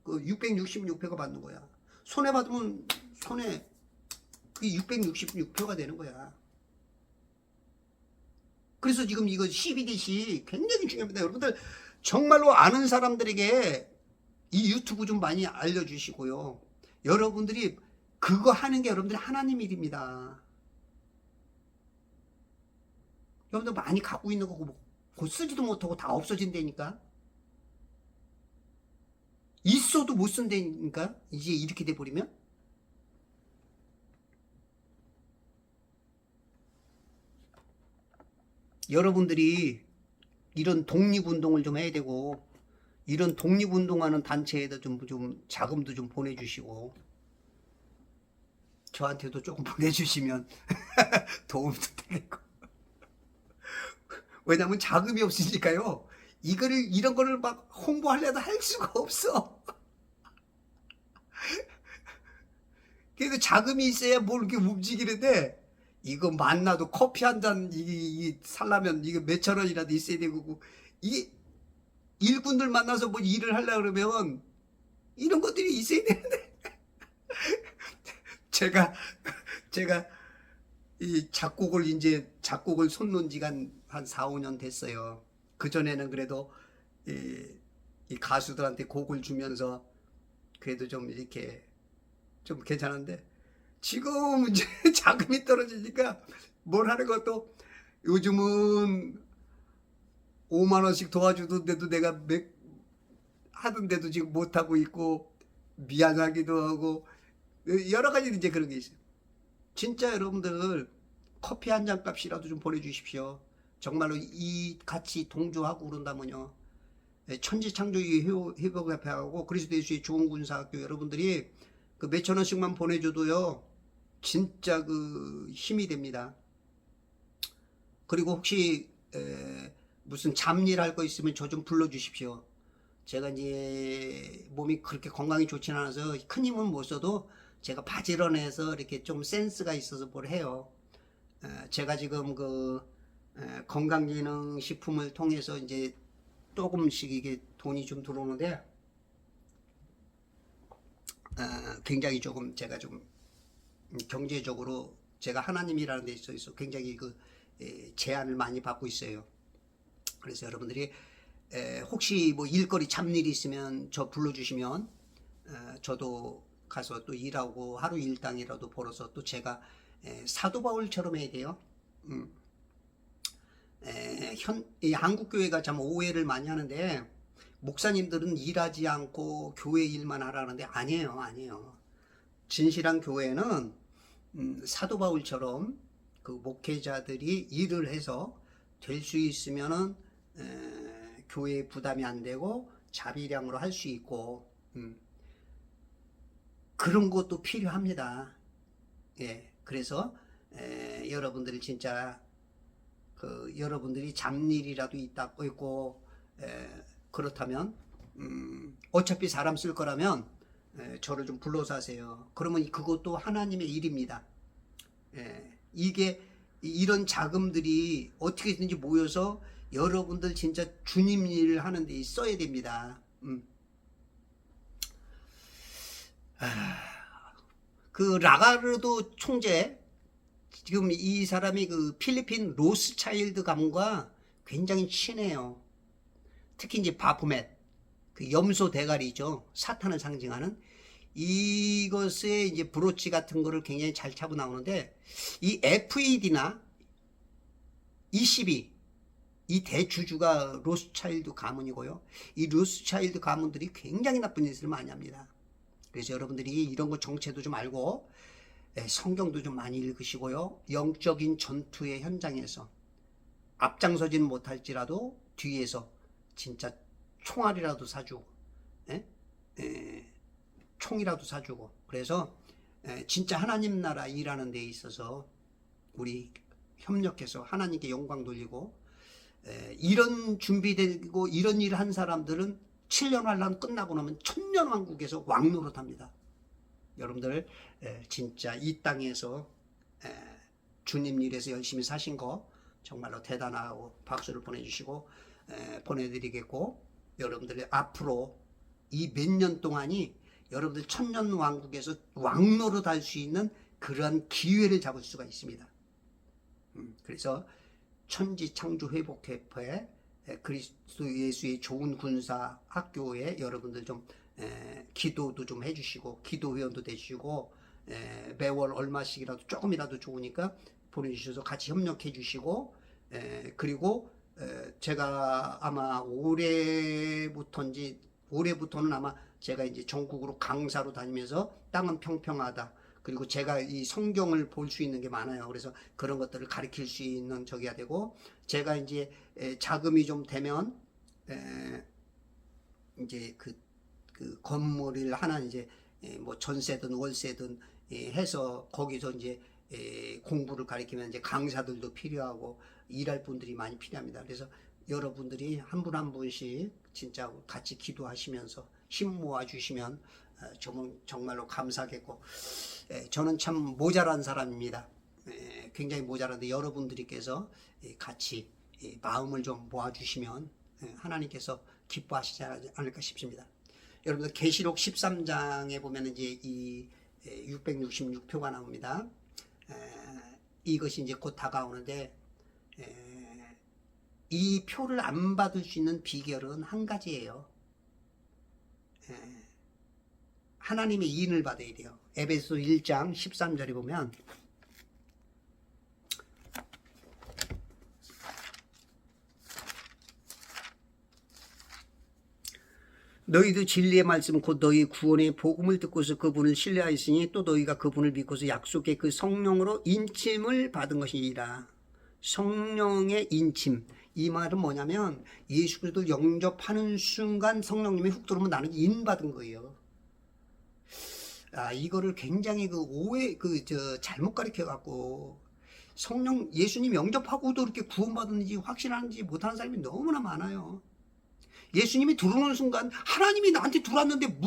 그 666표가 받는 거야. 손에 받으면 손에 그 666표가 되는 거야. 그래서 지금 이거 CBDC 굉장히 중요합니다. 여러분들 정말로 아는 사람들에게 이 유튜브 좀 많이 알려주시고요. 여러분들이 그거 하는 게 여러분들이 하나님 일입니다. 여러분들 많이 갖고 있는 거고 곧 쓰지도 못하고 다 없어진다니까. 있어도 못 쓴다니까. 이제 이렇게 돼버리면. 여러분들이 이런 독립운동을 좀 해야 되고 이런 독립운동하는 단체에다 좀 자금도 좀 보내주시고 저한테도 조금 보내주시면 도움도 되겠고. 왜냐면 자금이 없으니까요. 이런 거를 막 홍보하려도 할 수가 없어. 그래도 자금이 있어야 뭘 이렇게 움직이는데 이거 만나도 커피 한 잔 살라면 이거 몇천 원이라도 있어야 되고 이게 일꾼들 만나서 뭐 일을 하려고 그러면 이런 것들이 있어야 되는데 제가 이 작곡을 손놓은 지가 한 4, 5년 됐어요. 그전에는 그래도 이 가수들한테 곡을 주면서 그래도 좀 이렇게 좀 괜찮은데 지금 이제 자금이 떨어지니까 뭘 하는 것도 요즘은 5만 원씩 도와주던데도 내가 하던데도 지금 못하고 있고 미안하기도 하고 여러 가지 이제 그런 게 있어요. 진짜 여러분들 커피 한 잔 값이라도 좀 보내주십시오. 정말로 이 같이 동조하고 그런다면요. 천지창조의 회복협회하고 그리스도 예수의 좋은 군사학교 여러분들이 그 몇천 원씩만 보내줘도요. 진짜 그 힘이 됩니다. 그리고 혹시 무슨 잡일할 거 있으면 저 좀 불러주십시오. 제가 이제 몸이 그렇게 건강이 좋지는 않아서 큰 힘은 못 써도 제가 바지런해서 이렇게 좀 센스가 있어서 뭘 해요. 제가 지금 그 건강기능식품을 통해서 이제 조금씩 이게 돈이 좀 들어오는데 굉장히 조금 제가 좀 경제적으로 제가 하나님이라는 데 있어서 굉장히 그 제한을 많이 받고 있어요. 그래서 여러분들이 혹시 뭐 일거리 잡일이 있으면 저 불러주시면 저도 가서 또 일하고 하루 일당이라도 벌어서 또 제가 사도 바울처럼 해야 돼요. 이 한국 교회가 참 오해를 많이 하는데, 목사님들은 일하지 않고 교회 일만 하라는데 아니에요. 진실한 교회는 사도 바울처럼 그 목회자들이 일을 해서 될 수 있으면은 교회에 부담이 안 되고 자비량으로 할 수 있고 그런 것도 필요합니다. 예, 그래서 여러분들이 진짜 여러분들이 잡일이라도 있고 그렇다면 어차피 사람 쓸 거라면 저를 좀 불러서 하세요. 그러면 그것도 하나님의 일입니다. 이게 이런 자금들이 어떻게든지 모여서 여러분들 진짜 주님 일을 하는 데 써야 됩니다. 그 라가르도 총재, 지금 이 사람이 그 필리핀 로스차일드 가문과 굉장히 친해요. 특히 이제 바포멧, 그 염소 대가리죠. 사탄을 상징하는 이것에 이제 브로치 같은 거를 굉장히 잘 차고 나오는데, 이 FED나 ECB, 이 대주주가 로스차일드 가문이고요. 이 로스차일드 가문들이 굉장히 나쁜 짓을 많이 합니다. 그래서 여러분들이 이런 거 정체도 좀 알고 성경도 좀 많이 읽으시고요. 영적인 전투의 현장에서 앞장서지는 못할지라도 뒤에서 진짜 총알이라도 사주고 총이라도 사주고, 그래서 진짜 하나님 나라 일하는 데 있어서 우리 협력해서 하나님께 영광 돌리고, 이런 준비되고 이런 일 한 사람들은 7년 환란 끝나고 나면 천년왕국에서 왕노릇합니다. 여러분들 진짜 이 땅에서 주님 일에서 열심히 사신 거 정말로 대단하고 박수를 보내주시고 보내드리겠고, 여러분들이 앞으로 이 몇 년 동안이 여러분들 천년왕국에서 왕노릇 할 수 있는 그러한 기회를 잡을 수가 있습니다. 그래서 천지창조회복협회 그리스도 예수의 좋은 군사 학교에 여러분들 좀 기도도 좀 해주시고 기도회원도 되시고 매월 얼마씩이라도 조금이라도 좋으니까 보내주셔서 같이 협력해 주시고, 그리고 제가 아마 올해부터는 아마 제가 이제 전국으로 강사로 다니면서 땅은 평평하다, 그리고 제가 이 성경을 볼 수 있는 게 많아요. 그래서 그런 것들을 가르칠 수 있는 저기가 되고, 제가 이제 자금이 좀 되면 이제 그 건물을 하나 이제 뭐 전세든 월세든 해서 거기서 이제 공부를 가르치면 이제 강사들도 필요하고 일할 분들이 많이 필요합니다. 그래서 여러분들이 한 분 한 분씩 진짜 같이 기도하시면서 힘 모아 주시면 정말로 감사하겠고, 저는 참 모자란 사람입니다. 굉장히 모자란데 여러분들께서 같이 마음을 좀 모아주시면 하나님께서 기뻐하시지 않을까 싶습니다. 여러분들 계시록 13장에 보면 이제 이 666표가 나옵니다. 이것이 이제 곧 다가오는데, 이 표를 안 받을 수 있는 비결은 한 가지예요. 하나님의 인을 받아야 돼요. 에베소 1장 13절에 보면 너희도 진리의 말씀 곧 너희 구원의 복음을 듣고서 그분을 신뢰하였으니 또 너희가 그분을 믿고서 약속의 그 성령으로 인침을 받은 것이니라. 성령의 인침, 이 말은 뭐냐면 예수 그리스도를 영접하는 순간 성령님이 훅 들어오면 나는 인 받은 거예요. 이거를 굉장히 잘못 가르쳐 갖고 예수님 영접하고도 이렇게 구원받았는지 확신하는지 못하는 사람이 너무나 많아요. 예수님이 들어오는 순간 하나님이 나한테 들어왔는데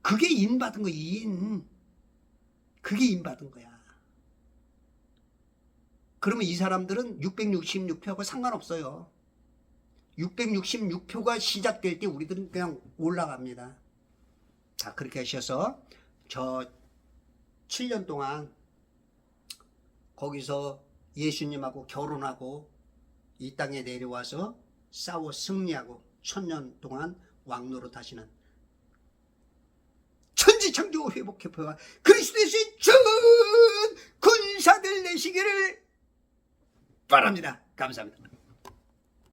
그게 인 받은 거야. 그게 인 받은 거야. 그러면 이 사람들은 666표하고 상관없어요. 666표가 시작될 때 우리들은 그냥 올라갑니다. 자, 그렇게 하셔서 저 7년 동안 거기서 예수님하고 결혼하고 이 땅에 내려와서 싸워 승리하고 1000년 동안 왕노릇 하시는 천지창조 회복협회와 그리스도의 전 군사들 내시기를 바랍니다. 감사합니다.